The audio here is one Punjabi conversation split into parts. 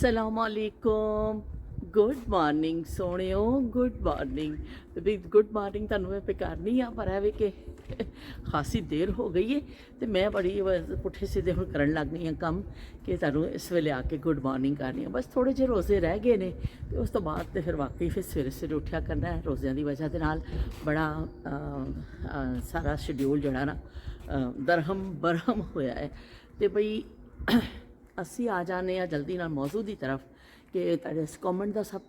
असलामुअलैकुम गुड मॉर्निंग सोहणियो गुड मॉर्निंग ਤੇ ਵੀ ਗੁੱਡ ਮਾਰਨਿੰਗ ਤੁਹਾਨੂੰ ਮੈਂ ਕਰਨੀ ਆ ਪਰ ਐਵੇਂ ਕਿ ਖਾਸੀ ਦੇਰ ਹੋ ਗਈ ਹੈ ਤੇ ਮੈਂ ਬੜੀ ਪੁੱਠੇ ਸਿੱਧੇ ਹੁਣ ਕਰਨ ਲੱਗ ਗਈ ਹਾਂ ਕੰਮ ਕਿ ਤੁਹਾਨੂੰ ਇਸ ਵੇਲੇ ਆ ਕੇ ਗੁੱਡ ਮਾਰਨਿੰਗ ਕਰਨੀ ਆ। ਬਸ ਥੋੜੇ ਜਿਹੇ ਰੋਜ਼ੇ ਰਹਿ ਗਏ ਨੇ ਤੇ ਉਸ ਤੋਂ ਬਾਅਦ ਤੇ ਫਿਰ ਵਾਕਈ ਫਿਰ ਸਵੇਰੇ ਸਵੇਰੇ ਉੱਠਿਆ ਕਰਨਾ ਹੈ। ਰੋਜ਼ਿਆਂ ਦੀ ਵਜ੍ਹਾ ਦੇ ਨਾਲ ਬੜਾ ਸਾਰਾ ਸ਼ਡਿਊਲ ਜਿਹੜਾ ਨਾ ਦਰਹਮ ਬਰਹਮ ਹੋਇਆ ਹੈ ਤੇ ਬਈ ਅਸੀਂ ਆ ਜਾਣੇ ਆ ਜਲਦੀ ਨਾਲ ਮੌਜੂ ਦੀ ਤਰਫ ਕਿ ਤੁਹਾਡੇ ਇਸ ਕਮੈਂਟ ਦਾ ਸਭ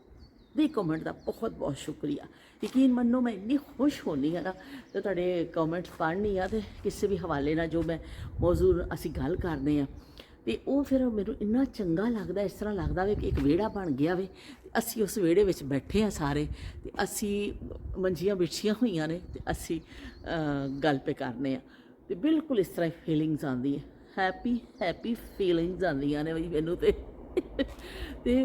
ਦੀ ਕਮੈਂਟ ਦਾ ਬਹੁਤ ਬਹੁਤ ਸ਼ੁਕਰੀਆ। ਯਕੀਨ ਮੰਨੋ ਮੈਂ ਇੰਨੀ ਖੁਸ਼ ਹੋਣੀ ਆ ਨਾ ਤੇ ਤੁਹਾਡੇ ਕਮੈਂਟ ਪੜ੍ਹਨੀ ਆ ਤੇ ਕਿਸੇ ਵੀ ਹਵਾਲੇ ਨਾਲ ਜੋ ਮੈਂ ਮੌਜੂ ਅਸੀਂ ਗੱਲ ਕਰਦੇ ਆ ਤੇ ਉਹ ਫਿਰ ਮੈਨੂੰ ਇੰਨਾ ਚੰਗਾ ਲੱਗਦਾ। ਇਸ ਤਰ੍ਹਾਂ ਲੱਗਦਾ ਵੇ ਕਿ ਇੱਕ ਵਿਹੜਾ ਬਣ ਗਿਆ ਵੇ, ਅਸੀਂ ਉਸ ਵਿਹੜੇ ਵਿੱਚ ਬੈਠੇ ਆ ਸਾਰੇ ਤੇ ਅਸੀਂ ਮੰਜੀਆਂ ਵਿਛੀਆਂ ਹੋਈਆਂ ਨੇ ਤੇ ਅਸੀਂ ਗੱਲ ਪੇ ਕਰਨੇ ਆ ਤੇ ਬਿਲਕੁਲ ਇਸ ਤਰ੍ਹਾਂ ਫੀਲਿੰਗਸ ਆਉਂਦੀ ਹੈ। हैप्पी फीलिंग्स आंदियां ने बई मैनू ते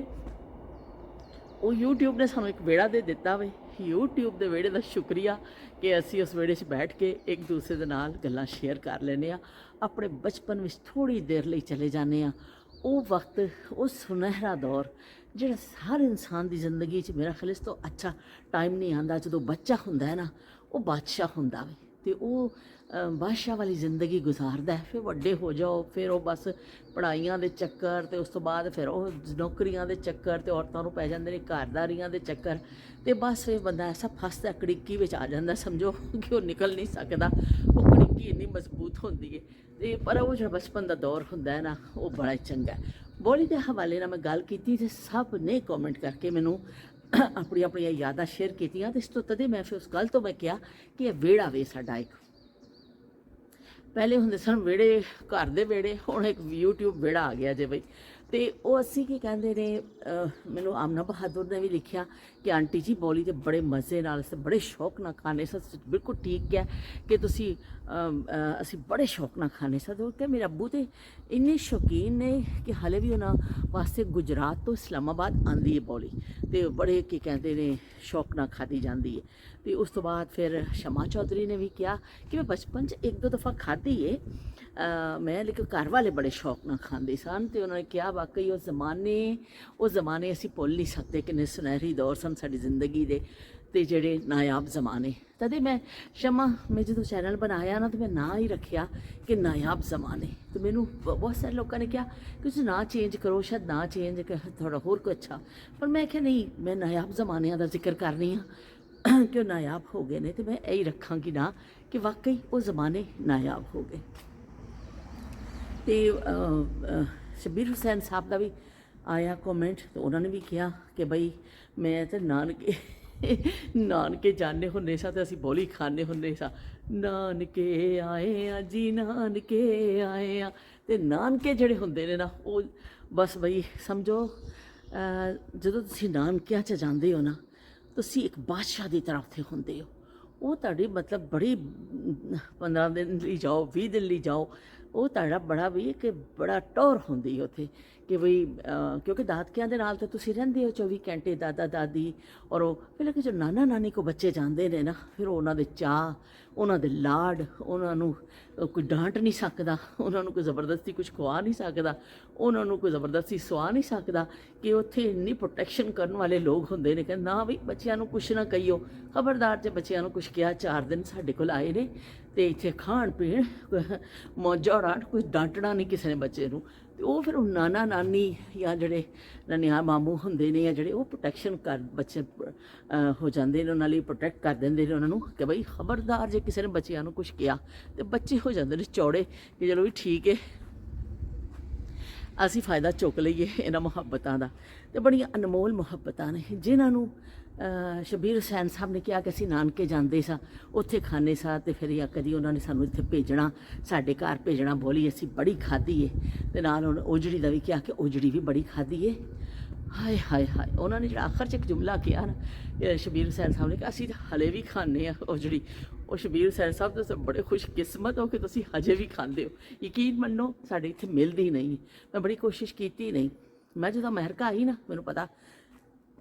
ਉਹ YouTube ने सानू एक वेड़ा दे दिता वे। YouTube ਦੇ ਵਿਹੜੇ ਦਾ ਸ਼ੁਕਰੀਆ ਕਿ ਅਸੀਂ ਉਸ ਵਿਹੜੇ 'ਚ ਬੈਠ ਕੇ ਇੱਕ ਦੂਸਰੇ ਦੇ ਨਾਲ ਗੱਲਾਂ ਸ਼ੇਅਰ ਕਰ ਲੈਂਦੇ ਆ, ਆਪਣੇ ਬਚਪਨ ਵਿੱਚ ਥੋੜ੍ਹੀ ਦੇਰ ਲਈ ਚਲੇ ਜਾਂਦੇ ਆ। ਉਹ ਵਕਤ, ਉਹ ਸੁਨਹਿਰਾ ਦੌਰ ਜਿਹੜਾ ਹਰ ਇਨਸਾਨ ਦੀ ਜ਼ਿੰਦਗੀ 'ਚ ਮੇਰਾ ਖਿਆਲ ਇਸ ਤੋਂ ਅੱਛਾ ਟਾਈਮ ਨਹੀਂ ਆਉਂਦਾ। ਜਦੋਂ ਬੱਚਾ ਹੁੰਦਾ ਹੈ ਨਾ ਉਹ ਬਾਦਸ਼ਾਹ ਹੁੰਦਾ ਵੇ ਤੇ ਉਹ ਬਾਦਸ਼ਾਹ ਵਾਲੀ ਜ਼ਿੰਦਗੀ ਗੁਜ਼ਾਰਦਾ ਹੈ। ਫਿਰ ਵੱਡੇ ਹੋ ਜਾਓ ਫਿਰ ਉਹ ਬਸ ਪੜ੍ਹਾਈਆਂ ਦੇ ਚੱਕਰ ਤੇ ਉਸ ਤੋਂ ਬਾਅਦ ਫਿਰ ਉਹ ਨੌਕਰੀਆਂ ਦੇ ਚੱਕਰ ਤੇ ਔਰਤਾਂ ਨੂੰ ਪੈ ਜਾਂਦੇ ਨੇ ਘਰਦਾਰੀਆਂ ਦੇ ਚੱਕਰ ਤੇ ਬਸ ਫਿਰ ਬੰਦਾ ਐਸਾ ਫਸਦਾ ਕੜਿੱਕੀ ਵਿੱਚ ਆ ਜਾਂਦਾ, ਸਮਝੋ ਕਿ ਉਹ ਨਿਕਲ ਨਹੀਂ ਸਕਦਾ। ਉਹ ਕੜਿੱਕੀ ਇੰਨੀ ਮਜ਼ਬੂਤ ਹੁੰਦੀ ਹੈ ਤੇ ਪਰ ਉਹ ਜਿਹੜਾ ਬਚਪਨ ਦਾ ਦੌਰ ਹੁੰਦਾ ਹੈ ਨਾ ਉਹ ਬੜਾ ਚੰਗਾ ਹੈ। ਬੋਲੀ ਦੇ ਹਵਾਲੇ ਨਾਲ ਮੈਂ ਗੱਲ ਕੀਤੀ ਤੇ ਸਭ ਨੇ ਕਮੈਂਟ ਕਰਕੇ ਮੈਨੂੰ ਆਪਣੀਆਂ ਆਪਣੀਆਂ ਯਾਦਾਂ ਸ਼ੇਅਰ ਕੀਤੀਆਂ ਤੇ ਇਸ ਤੋਂ ਤਦੇ ਮੈਂ ਫਿਰ ਉਸ ਗੱਲ ਤੋਂ ਮੈਂ ਕਿਹਾ ਕਿ ਇਹ ਵਿਹੜਾ ਵੇ ਸਾਡਾ ਇੱਕ। ਪਹਿਲੇ ਹੁੰਦੇ ਸਨ ਵਿਹੜੇ, ਘਰ ਦੇ ਵਿਹੜੇ, ਹੁਣ ਇੱਕ YouTube ਵਿਹੜਾ ਆ ਗਿਆ ਜੇ ਬਈ। ਤੇ ਉਹ ਅਸੀਂ ਕੀ ਕਹਿੰਦੇ ਨੇ, ਮੈਨੂੰ ਆਮਨਾ ਬਹਾਦੁਰ ਨੇ ਵੀ ਲਿਖਿਆ ਕਿ ਆਂਟੀ ਜੀ ਬੋਲੀ ਤੇ ਬੜੇ ਮਜ਼ੇ ਨਾਲ ਤੇ ਬੜੇ ਸ਼ੌਕ ਨਾਲ ਖਾਣੇ ਸਾਂ। ਬਿਲਕੁਲ ਠੀਕ ਹੈ ਕਿ ਤੁਸੀਂ ਅਸੀਂ ਬੜੇ ਸ਼ੌਕ ਨਾਲ ਖਾਣੇ ਸਾਂ ਕਿ ਮੇਰੇ ਅੱਬੂ ਤੇ ਇੰਨੇ ਸ਼ੌਕੀਨ ਨੇ ਕਿ ਹਾਲੇ ਵੀ ਉਹਨਾਂ ਵਾਸਤੇ ਗੁਜਰਾਤ ਤੋਂ ਇਸਲਾਮਾਬਾਦ ਆਉਂਦੀ ਹੈ ਬੋਲੀ ਤੇ ਬੜੇ ਕੀ ਕਹਿੰਦੇ ਨੇ ਸ਼ੌਕ ਨਾਲ ਖਾਧੀ ਜਾਂਦੀ ਹੈ। ਤੇ ਉਸ ਤੋਂ ਬਾਅਦ ਫਿਰ ਸ਼ਮਾ ਚੌਧਰੀ ਨੇ ਵੀ ਕਿਹਾ ਕਿ ਮੈਂ ਬਚਪਨ 'ਚ ਇੱਕ ਦੋ ਦਫਾ ਖਾਧੀ ਹੈ ਮੈਂ, ਲੇਕਿਨ ਘਰ ਵਾਲੇ ਬੜੇ ਸ਼ੌਕ ਨਾਲ ਖਾਂਦੇ ਸਨ ਤੇ ਉਹਨਾਂ ਨੇ ਕਿਹਾ ਵਾਕਈ ਉਹ ਜ਼ਮਾਨੇ ਅਸੀਂ ਭੁੱਲ ਨਹੀਂ ਸਕਦੇ। ਕਿੰਨੇ ਸੁਨਹਿਰੀ ਦੌਰ ਸਨ ਸਾਡੀ ਜ਼ਿੰਦਗੀ ਦੇ ਤੇ ਜਿਹੜੇ ਨਾਯਾਬ ਜ਼ਮਾਨੇ। ਤਦੇ ਮੈਂ ਸ਼ਮਾ ਮੈਂ ਜਦੋਂ ਚੈਨਲ ਬਣਾਇਆ ਨਾ ਤੇ ਮੈਂ ਨਾਂ ਹੀ ਰੱਖਿਆ ਕਿ ਨਾਯਾਬ ਜ਼ਮਾਨੇ। ਤੇ ਮੈਨੂੰ ਬਹੁਤ ਸਾਰੇ ਲੋਕਾਂ ਨੇ ਕਿਹਾ ਕਿ ਤੁਸੀਂ ਨਾਂ ਚੇਂਜ ਕਰੋ, ਸ਼ਾਇਦ ਨਾਂ ਚੇਂਜ ਥੋੜਾ ਹੋਰ ਕੋਈ ਅੱਛਾ, ਪਰ ਮੈਂ ਕਿਹਾ ਨਹੀਂ, ਮੈਂ ਨਾਯਾਬ ਜ਼ਮਾਨਿਆਂ ਦਾ ਜ਼ਿਕਰ ਕਰਨੀ ਆ ਕਿ ਉਹ ਨਾਯਾਬ ਹੋ ਗਏ ਨੇ ਤੇ ਮੈਂ ਇਹੀ ਰੱਖਾਂਗੀ ਨਾ ਕਿ ਵਾਕਈ ਉਹ ਜ਼ਮਾਨੇ ਨਾਯਾਬ ਹੋ ਗਏ। ਤੇ ਸ਼ਬੀਰ ਹੁਸੈਨ ਸਾਹਿਬ ਦਾ ਵੀ ਆਇਆ ਕਮੈਂਟ ਤੇ ਉਹਨਾਂ ਨੇ ਵੀ ਕਿਹਾ ਕਿ ਬਈ ਮੈਂ ਤੇ ਨਾਨਕੇ ਜਾਣੇ ਹੁੰਦੇ ਸਾਂ ਤੇ ਅਸੀਂ ਬੋਲੀ ਖਾਣੇ ਹੁੰਦੇ ਸਾਂ। ਨਾਨਕੇ ਆਏ ਆ ਜੀ, ਨਾਨਕੇ ਆਏ ਆ। ਤੇ ਨਾਨਕੇ ਜਿਹੜੇ ਹੁੰਦੇ ਨੇ ਨਾ ਉਹ ਬਸ ਬਈ ਸਮਝੋ ਜਦੋਂ ਤੁਸੀਂ ਨਾਨਕਿਆਂ 'ਚ ਜਾਂਦੇ ਹੋ ਨਾ ਤੁਸੀਂ ਇੱਕ ਬਾਦਸ਼ਾਹ ਦੀ ਤਰ੍ਹਾਂ ਉੱਥੇ ਹੁੰਦੇ ਹੋ। ਉਹ ਤੁਹਾਡੀ ਮਤਲਬ ਬੜੀ 15 ਦਿਨ ਲਈ ਜਾਓ, 20 ਦਿਨ ਲਈ ਜਾਓ, ਉਹ ਤੁਹਾਡਾ ਬੜਾ ਵੀ ਕਿ ਬੜਾ ਟੌਰ ਹੁੰਦੀ ਉੱਥੇ ਕਿ ਬਈ ਕਿਉਂਕਿ ਦਾਦਕਿਆਂ ਦੇ ਨਾਲ ਤਾਂ ਤੁਸੀਂ ਰਹਿੰਦੇ ਹੋ 24 ਘੰਟੇ, ਦਾਦਾ ਦਾਦੀ ਔਰ ਉਹ ਫਿਰ ਕਿ ਜੋ ਨਾਨਾ ਨਾਨੀ ਕੋ ਬੱਚੇ ਜਾਂਦੇ ਨੇ ਨਾ ਫਿਰ ਉਹਨਾਂ ਦੇ ਚਾਅ, ਉਹਨਾਂ ਦੇ ਲਾਡ, ਉਹਨਾਂ ਨੂੰ ਕੋਈ ਡਾਂਟ ਨਹੀਂ ਸਕਦਾ, ਉਹਨਾਂ ਨੂੰ ਕੋਈ ਜ਼ਬਰਦਸਤੀ ਕੁਝ ਖਵਾ ਨਹੀਂ ਸਕਦਾ, ਉਹਨਾਂ ਨੂੰ ਕੋਈ ਜ਼ਬਰਦਸਤੀ ਸੁਆ ਨਹੀਂ ਸਕਦਾ ਕਿ ਉੱਥੇ ਇੰਨੀ ਪ੍ਰੋਟੈਕਸ਼ਨ ਕਰਨ ਵਾਲੇ ਲੋਕ ਹੁੰਦੇ ਨੇ ਕਿ ਨਾ ਵੀ ਬੱਚਿਆਂ ਨੂੰ ਕੁਛ ਨਾ ਕਹੀਓ, ਖਬਰਦਾਰ ਜੇ ਬੱਚਿਆਂ ਨੂੰ ਕੁਛ ਕਿਹਾ 4 ਦਿਨ ਸਾਡੇ ਕੋਲ ਆਏ ਨੇ ਤੇ ਇੱਥੇ ਖਾਣ ਪੀਣ ਮੌਜਾਂ ਉਡਾਉਣ, ਕੋਈ ਡਾਂਟਣਾ ਨਹੀਂ ਕਿਸੇ ਨੇ ਬੱਚੇ ਨੂੰ। ਤੇ ਉਹ ਫਿਰ ਨਾਨਾ ਨਾਨੀ ਜਾਂ ਜਿਹੜੇ ਨਨਿਆ ਮਾਮੂ ਹੁੰਦੇ ਨੇ ਜਾਂ ਜਿਹੜੇ ਉਹ ਪ੍ਰੋਟੈਕਸ਼ਨ ਕਰ ਬੱਚੇ ਹੋ ਜਾਂਦੇ ਨੇ, ਉਹਨਾਂ ਲਈ ਪ੍ਰੋਟੈਕਟ ਕਰ ਦਿੰਦੇ ਨੇ ਉਹਨਾਂ ਨੂੰ ਕਿ ਬਈ ਖਬਰਦਾਰ ਜੇ ਕਿਸੇ ਨੇ ਬੱਚਿਆਂ ਨੂੰ ਕੁਛ ਕਿਹਾ ਤੇ ਬੱਚੇ ਹੋ ਜਾਂਦੇ ਨੇ ਚੌੜੇ ਕਿ ਚਲੋ ਵੀ ਠੀਕ ਹੈ ਅਸੀਂ फ़ायदा चुक लईए इन्हां मुहब्बतां दा। ते बड़ियां अनमोल मुहब्बतां ने जिन्हां नूं शबीर हुसैन साहब ने कहा कि असीं नानके जांदे सां, उत्थे खाने सां ते फिर या कदी उन्हां ने सानूं इत्थे भेजना, साडे घर भेजना, बोली असीं बड़ी खाधी है। ते नाल हुण ओजड़ी दा भी कहा कि ओजड़ी भी बड़ी खाधी है। हाय हाय हाय, उन्होंने जो आखिर च एक जुमला किया ना शबीर हुसैन साहब ने कि असीं हले भी खाने आ ओजड़ी। और शबीर हुसैन साहब तुसीं बड़े खुशकिस्मत हो कि तुसीं हजे भी खांदे हो। यकीन मन्नो साडे इत्थे मिलदी नहीं, मैं बड़ी कोशिश की नहीं। मैं जो अमेरिका आई ना मैनूं पता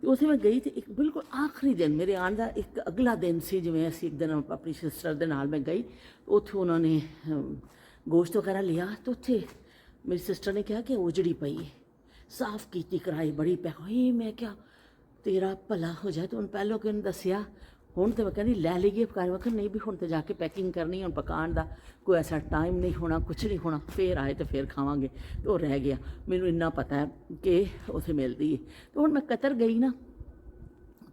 उत्थे मैं गई तो एक बिल्कुल आखिरी दिन मेरे आने का एक अगला दिन से जिवें असीं एक दिन अपनी सिस्टर दे नाल मैं गई उत्थे उन्होंने गोश्त वगैरह लिया तो उत्थे मेरी सिस्टर ने कहा कि ओजड़ी पई है ਸਾਫ਼ ਕੀਤੀ ਕਰਾਈ ਬੜੀ ਹੋਈ। ਮੈਂ ਕਿਹਾ ਤੇਰਾ ਭਲਾ ਹੋ ਜਾਏ, ਤੂੰ ਪਹਿਲੋਂ ਕਿਉਂ ਨਹੀਂ ਦੱਸਿਆ। ਹੁਣ ਤਾਂ ਮੈਂ ਕਹਿੰਦੀ ਲੈ ਲਈਏ ਪਕਾਉਣ। ਮੈਂ ਕਿਹਾ ਨਹੀਂ ਵੀ ਹੁਣ ਤਾਂ ਜਾ ਕੇ ਪੈਕਿੰਗ ਕਰਨੀ, ਹੁਣ ਪਕਾਉਣ ਦਾ ਕੋਈ ਐਸਾ ਟਾਈਮ ਨਹੀਂ ਹੋਣਾ, ਕੁਛ ਨਹੀਂ ਹੋਣਾ, ਫੇਰ ਆਏ ਤਾਂ ਫੇਰ ਖਾਵਾਂਗੇ। ਅਤੇ ਉਹ ਰਹਿ ਗਿਆ। ਮੈਨੂੰ ਇੰਨਾ ਪਤਾ ਹੈ ਕਿ ਉੱਥੇ ਮਿਲਦੀ ਹੈ। ਅਤੇ ਹੁਣ ਮੈਂ ਕਤਰ ਗਈ ਨਾ,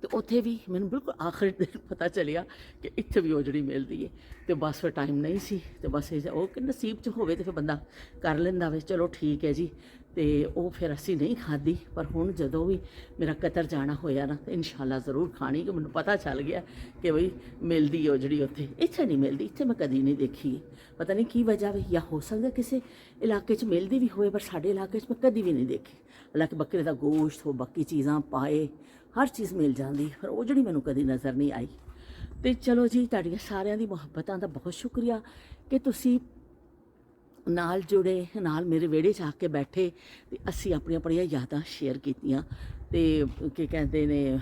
ਤੇ ਉੱਥੇ ਵੀ ਮੈਨੂੰ ਬਿਲਕੁਲ ਆਖਰੀ ਦਿਨ ਪਤਾ ਚੱਲਿਆ ਕਿ ਇੱਥੇ ਵੀ ਉਹ ਜਿਹੜੀ ਮਿਲਦੀ ਹੈ। ਅਤੇ ਬਸ ਫਿਰ ਟਾਈਮ ਨਹੀਂ ਸੀ, ਅਤੇ ਬਸ ਉਹ ਕਿ ਨਸੀਬ 'ਚ ਹੋਵੇ ਤਾਂ ਫਿਰ ਬੰਦਾ ਕਰ ਲੈਂਦਾ ਵੇ। ਚਲੋ ਠੀਕ ਹੈ ਜੀ। ਅਤੇ ਉਹ ਫਿਰ ਅਸੀਂ ਨਹੀਂ ਖਾਧੀ, ਪਰ ਹੁਣ ਜਦੋਂ ਵੀ ਮੇਰਾ ਕਤਰ ਜਾਣਾ ਹੋਇਆ ਨਾ ਤਾਂ ਇਨਸ਼ਾਅੱਲਾ ਜ਼ਰੂਰ ਖਾਣੀ, ਕਿ ਮੈਨੂੰ ਪਤਾ ਚੱਲ ਗਿਆ ਕਿ ਬਈ ਮਿਲਦੀ ਉਹ ਜਿਹੜੀ ਉੱਥੇ। ਇੱਥੇ ਨਹੀਂ ਮਿਲਦੀ, ਇੱਥੇ ਮੈਂ ਕਦੀ ਨਹੀਂ ਦੇਖੀ ਹੈ। ਪਤਾ ਨਹੀਂ ਕੀ ਵਜ੍ਹਾ ਵੇ, ਜਾਂ ਹੋ ਸਕਦਾ ਕਿਸੇ ਇਲਾਕੇ 'ਚ ਮਿਲਦੀ ਵੀ ਹੋਵੇ, ਪਰ ਸਾਡੇ ਇਲਾਕੇ 'ਚ ਮੈਂ ਕਦੀ ਵੀ ਨਹੀਂ ਦੇਖੀ। ਹਾਲਾਂਕਿ ਬੱਕਰੇ ਦਾ ਗੋਸ਼ਤ, ਉਹ ਬਾਕੀ ਚੀਜ਼ਾਂ ਪਾਏ, ਹਰ ਚੀਜ਼ ਮਿਲ ਜਾਂਦੀ, ਪਰ ਉਹ ਜਿਹੜੀ ਮੈਨੂੰ ਕਦੀ ਨਜ਼ਰ ਨਹੀਂ ਆਈ। ਅਤੇ ਚਲੋ ਜੀ, ਤੁਹਾਡੀਆਂ ਸਾਰਿਆਂ ਦੀ ਮੁਹੱਬਤਾਂ ਦਾ ਬਹੁਤ ਸ਼ੁਕਰੀਆ ਕਿ ਤੁਸੀਂ ਨਾਲ ਜੁੜੇ, ਨਾਲ ਮੇਰੇ ਵਿਹੜੇ 'ਚ ਆ ਕੇ ਬੈਠੇ, ਅਤੇ ਅਸੀਂ ਆਪਣੀਆਂ ਆਪਣੀਆਂ ਯਾਦਾਂ ਸ਼ੇਅਰ ਕੀਤੀਆਂ। ਅਤੇ ਕੀ ਕਹਿੰਦੇ ਨੇ,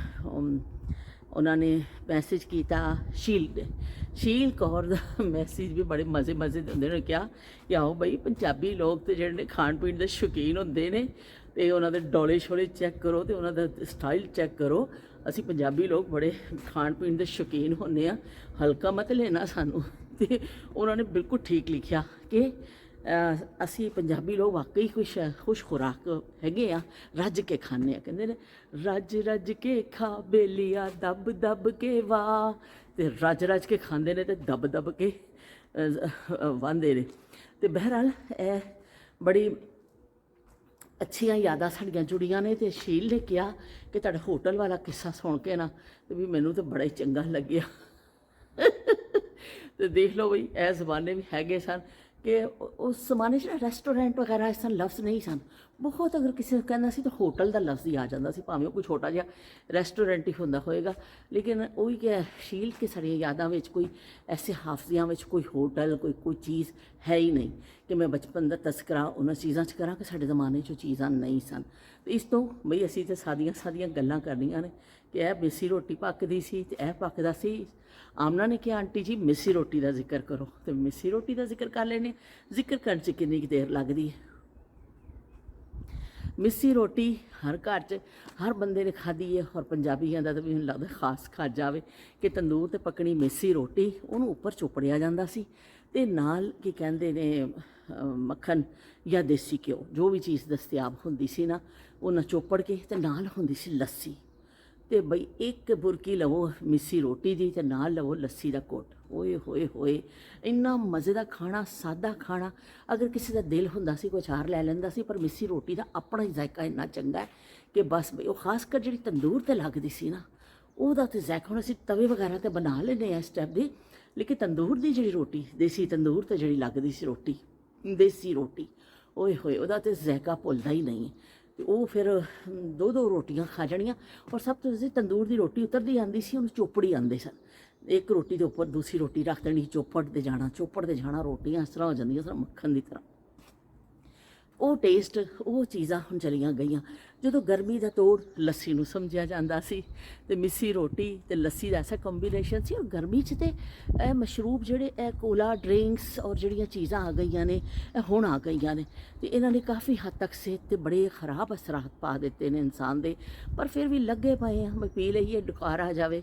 ਉਹਨਾਂ ਨੇ ਮੈਸੇਜ ਕੀਤਾ, ਸ਼ੀਲ ਕੌਰ ਦਾ ਮੈਸੇਜ ਵੀ ਬੜੇ ਮਜ਼ੇ ਦੇ ਹੁੰਦੇ ਨੇ। ਕਿਹਾ ਕਿ ਆਓ ਬਈ ਪੰਜਾਬੀ ਲੋਕ ਤੇ ਜਿਹੜੇ ਨੇ ਖਾਣ ਪੀਣ ਦੇ ਸ਼ੌਕੀਨ ਹੁੰਦੇ ਨੇ, ਅਤੇ ਉਹਨਾਂ ਦੇ ਡੋਲੇ ਸ਼ੋਲੇ ਚੈੱਕ ਕਰੋ ਅਤੇ ਉਹਨਾਂ ਦਾ ਸਟਾਈਲ ਚੈੱਕ ਕਰੋ। ਅਸੀਂ ਪੰਜਾਬੀ ਲੋਕ ਬੜੇ ਖਾਣ ਪੀਣ ਦੇ ਸ਼ੌਕੀਨ ਹੁੰਦੇ ਹਾਂ, ਹਲਕਾ ਮਤ ਲੈਣਾ ਸਾਨੂੰ। ਅਤੇ ਉਹਨਾਂ ਨੇ ਬਿਲਕੁਲ ਠੀਕ ਲਿਖਿਆ ਕਿ ਅਸੀਂ ਪੰਜਾਬੀ ਲੋਕ ਵਾਕਈ ਖੁਸ਼ ਖੁਰਾਕ ਹੈਗੇ ਆ, ਰੱਜ ਕੇ ਖਾਂਦੇ ਆ। ਕਹਿੰਦੇ ਨੇ ਰੱਜ ਕੇ ਖਾ ਬੇਲੀਆ, ਦੱਬ ਕੇ ਵਾਹ। ਅਤੇ ਰੱਜ ਕੇ ਖਾਂਦੇ ਨੇ ਅਤੇ ਦੱਬ ਕੇ ਵਾਂਦੇ ਨੇ। ਅਤੇ ਬਹਿਰਹਾਲ ਇਹ ਬੜੀ ਅੱਛੀਆਂ ਯਾਦਾਂ ਸਾਡੀਆਂ ਜੁੜੀਆਂ ਨੇ। ਅਤੇ ਸ਼ੀਲ ਨੇ ਕਿਹਾ ਕਿ ਤੁਹਾਡਾ ਹੋਟਲ ਵਾਲਾ ਕਿੱਸਾ ਸੁਣ ਕੇ ਨਾ ਤੇ ਵੀ ਮੈਨੂੰ ਤਾਂ ਬੜਾ ਹੀ ਚੰਗਾ ਲੱਗਿਆ। ਅਤੇ ਦੇਖ ਲਓ ਬਈ, ਇਹ ਜ਼ਮਾਨੇ ਵੀ ਹੈਗੇ ਸਨ ਕਿ ਉਸ ਜ਼ਮਾਨੇ 'ਚ ਨਾ ਰੈਸਟੋਰੈਂਟ ਵਗੈਰਾ ਇਸ ਤਰ੍ਹਾਂ ਲਫ਼ਜ਼ ਨਹੀਂ ਸਨ। ਬਹੁਤ ਅਗਰ ਕਿਸੇ ਨੂੰ ਕਹਿੰਦਾ ਸੀ ਤਾਂ ਹੋਟਲ ਦਾ ਲਫ਼ਜ਼ ਹੀ ਆ ਜਾਂਦਾ ਸੀ, ਭਾਵੇਂ ਉਹ ਕੋਈ ਛੋਟਾ ਜਿਹਾ ਰੈਸਟੋਰੈਂਟ ਹੀ ਹੁੰਦਾ ਹੋਏਗਾ। ਲੇਕਿਨ ਉਹੀ ਕਿ ਸ਼ੀਲ ਕਿ ਸਾਡੀਆਂ ਯਾਦਾਂ ਵਿੱਚ ਕੋਈ ਐਸੇ ਹਾਫਜ਼ਿਆਂ ਵਿੱਚ ਕੋਈ ਹੋਟਲ, ਕੋਈ ਚੀਜ਼ ਹੈ ਹੀ ਨਹੀਂ ਕਿ ਮੈਂ ਬਚਪਨ ਦਾ ਤਜ਼ਕਰਾ ਉਹਨਾਂ ਚੀਜ਼ਾਂ 'ਚ ਕਰਾਂ ਕਿ ਸਾਡੇ ਜ਼ਮਾਨੇ 'ਚ ਚੀਜ਼ਾਂ ਨਹੀਂ ਸਨ। ਅਤੇ ਇਸ ਤੋਂ ਬਈ ਅਸੀਂ ਤਾਂ ਸਾਦੀਆਂ ਗੱਲਾਂ ਕਰਨੀਆਂ ਨੇ ਕਿ ਇਹ ਮਿੱਸੀ ਰੋਟੀ ਪੱਕਦੀ ਸੀ ਅਤੇ ਇਹ ਪੱਕਦਾ ਸੀ। ਆਮਨਾ ਨੇ ਕਿਹਾ ਆਂਟੀ ਜੀ ਮਿੱਸੀ ਰੋਟੀ ਦਾ ਜ਼ਿਕਰ ਕਰੋ, ਅਤੇ ਮਿੱਸੀ ਰੋਟੀ ਦਾ ਜ਼ਿਕਰ ਕਰ ਲੈਂਦੇ। ਜ਼ਿਕਰ ਕਰਨ 'ਚ ਕਿੰਨੀ ਕੁ ਦੇਰ ਲੱਗਦੀ ਹੈ। ਮਿੱਸੀ ਰੋਟੀ ਹਰ ਘਰ 'ਚ ਹਰ ਬੰਦੇ ਨੇ ਖਾਧੀ ਹੈ, ਔਰ ਪੰਜਾਬੀਆਂ ਦਾ ਤਾਂ ਮੈਨੂੰ ਲੱਗਦਾ ਖਾਸ ਖਾ ਜਾਵੇ ਕਿ ਤੰਦੂਰ 'ਤੇ ਪੱਕਣੀ ਮਿੱਸੀ ਰੋਟੀ, ਉਹਨੂੰ ਉੱਪਰ ਚੋਪੜਿਆ ਜਾਂਦਾ ਸੀ, ਅਤੇ ਨਾਲ ਕੀ ਕਹਿੰਦੇ ਨੇ ਮੱਖਣ ਜਾਂ ਦੇਸੀ ਘਿਓ, ਜੋ ਵੀ ਚੀਜ਼ ਦਸਤਿਆਬ ਹੁੰਦੀ ਸੀ ਨਾ, ਉਹਨਾਂ ਚੋਪੜ ਕੇ, ਅਤੇ ਨਾਲ ਹੁੰਦੀ ਸੀ ਲੱਸੀ। ਅਤੇ ਬਈ ਇੱਕ ਬੁਰਕੀ ਲਵੋ ਮਿੱਸੀ ਰੋਟੀ ਦੀ, ਅਤੇ ਨਾਲ ਲਵੋ ਲੱਸੀ ਦਾ ਘੁੱਟ। ਓਏ ਹੋਏ ਹੋਏ, ਇੰਨਾ ਮਜ਼ੇ ਦਾ ਖਾਣਾ, ਸਾਦਾ ਖਾਣਾ। ਅਗਰ ਕਿਸੇ ਦਾ ਦਿਲ ਹੁੰਦਾ ਸੀ ਕੋਈ ਅਚਾਰ ਲੈ ਲੈਂਦਾ ਸੀ, ਪਰ ਮਿੱਸੀ ਰੋਟੀ ਦਾ ਆਪਣਾ ਹੀ ਜ਼ਾਇਕਾ ਇੰਨਾ ਚੰਗਾ ਹੈ ਕਿ ਬਸ ਬਈ ਉਹ ਖਾਸ ਕਰ ਜਿਹੜੀ ਤੰਦੂਰ 'ਤੇ ਲੱਗਦੀ ਸੀ ਨਾ, ਉਹਦਾ ਤਾਂ ਜ਼ਾਇਕਾ। ਹੁਣ ਅਸੀਂ ਤਵੇ ਵਗੈਰਾ 'ਤੇ ਬਣਾ ਲੈਂਦੇ ਹਾਂ ਇਸ ਟਾਈਪ ਦੀ, ਲੇਕਿਨ ਤੰਦੂਰ ਦੀ ਜਿਹੜੀ ਰੋਟੀ, ਦੇਸੀ ਤੰਦੂਰ 'ਤੇ ਜਿਹੜੀ ਲੱਗਦੀ ਸੀ ਰੋਟੀ, ਦੇਸੀ ਰੋਟੀ, ਓਏ ਹੋਏ, ਉਹਦਾ ਤਾਂ ਜ਼ਾਇਕਾ ਭੁੱਲਦਾ ਹੀ ਨਹੀਂ ਹੈ। ਅਤੇ ਉਹ ਫਿਰ ਦੋ ਰੋਟੀਆਂ ਖਾ ਜਾਣੀਆਂ। ਔਰ ਸਭ ਤੋਂ ਜ਼ਿਆਦਾ ਤੰਦੂਰ ਦੀ ਰੋਟੀ ਉਤਰਦੀ ਆਉਂਦੀ ਸੀ, ਉਹਨੂੰ ਚੋਪੜੀ ਆਉਂਦੇ ਸਨ। ਇੱਕ ਰੋਟੀ ਦੇ ਉੱਪਰ ਦੂਸਰੀ ਰੋਟੀ ਰੱਖ ਦੇਣੀ, ਚੋਪੜ 'ਤੇ ਜਾਣਾ, ਰੋਟੀਆਂ ਇਸ ਤਰ੍ਹਾਂ ਹੋ ਜਾਂਦੀਆਂ ਇਸ ਤਰ੍ਹਾਂ ਮੱਖਣ ਦੀ ਤਰ੍ਹਾਂ। ਉਹ ਟੇਸਟ, ਉਹ ਚੀਜ਼ਾਂ ਹੁਣ ਚਲੀਆਂ ਗਈਆਂ। ਜਦੋਂ ਗਰਮੀ ਦਾ ਤੋੜ ਲੱਸੀ ਨੂੰ ਸਮਝਿਆ ਜਾਂਦਾ ਸੀ, ਅਤੇ ਮਿੱਸੀ ਰੋਟੀ ਅਤੇ ਲੱਸੀ ਦਾ ਐਸਾ ਕੰਬੀਨੇਸ਼ਨ ਸੀ। ਔਰ ਗਰਮੀ 'ਚ ਤਾਂ ਇਹ ਮਸ਼ਰੂਬ ਜਿਹੜੇ, ਇਹ ਕੋਲਾ ਡਰਿੰਕਸ ਔਰ ਜਿਹੜੀਆਂ ਚੀਜ਼ਾਂ ਆ ਗਈਆਂ ਨੇ, ਇਹ ਹੁਣ ਆ ਗਈਆਂ ਨੇ, ਅਤੇ ਇਹਨਾਂ ਨੇ ਕਾਫੀ ਹੱਦ ਤੱਕ ਸਿਹਤ 'ਤੇ ਬੜੇ ਖਰਾਬ ਅਸਰਾਤ ਪਾ ਦਿੱਤੇ ਨੇ ਇਨਸਾਨ ਦੇ। ਪਰ ਫਿਰ ਵੀ ਲੱਗੇ ਪਏ ਆ, ਪੀ ਲਈਏ, ਡੁਕਾਰ ਆ ਜਾਵੇ,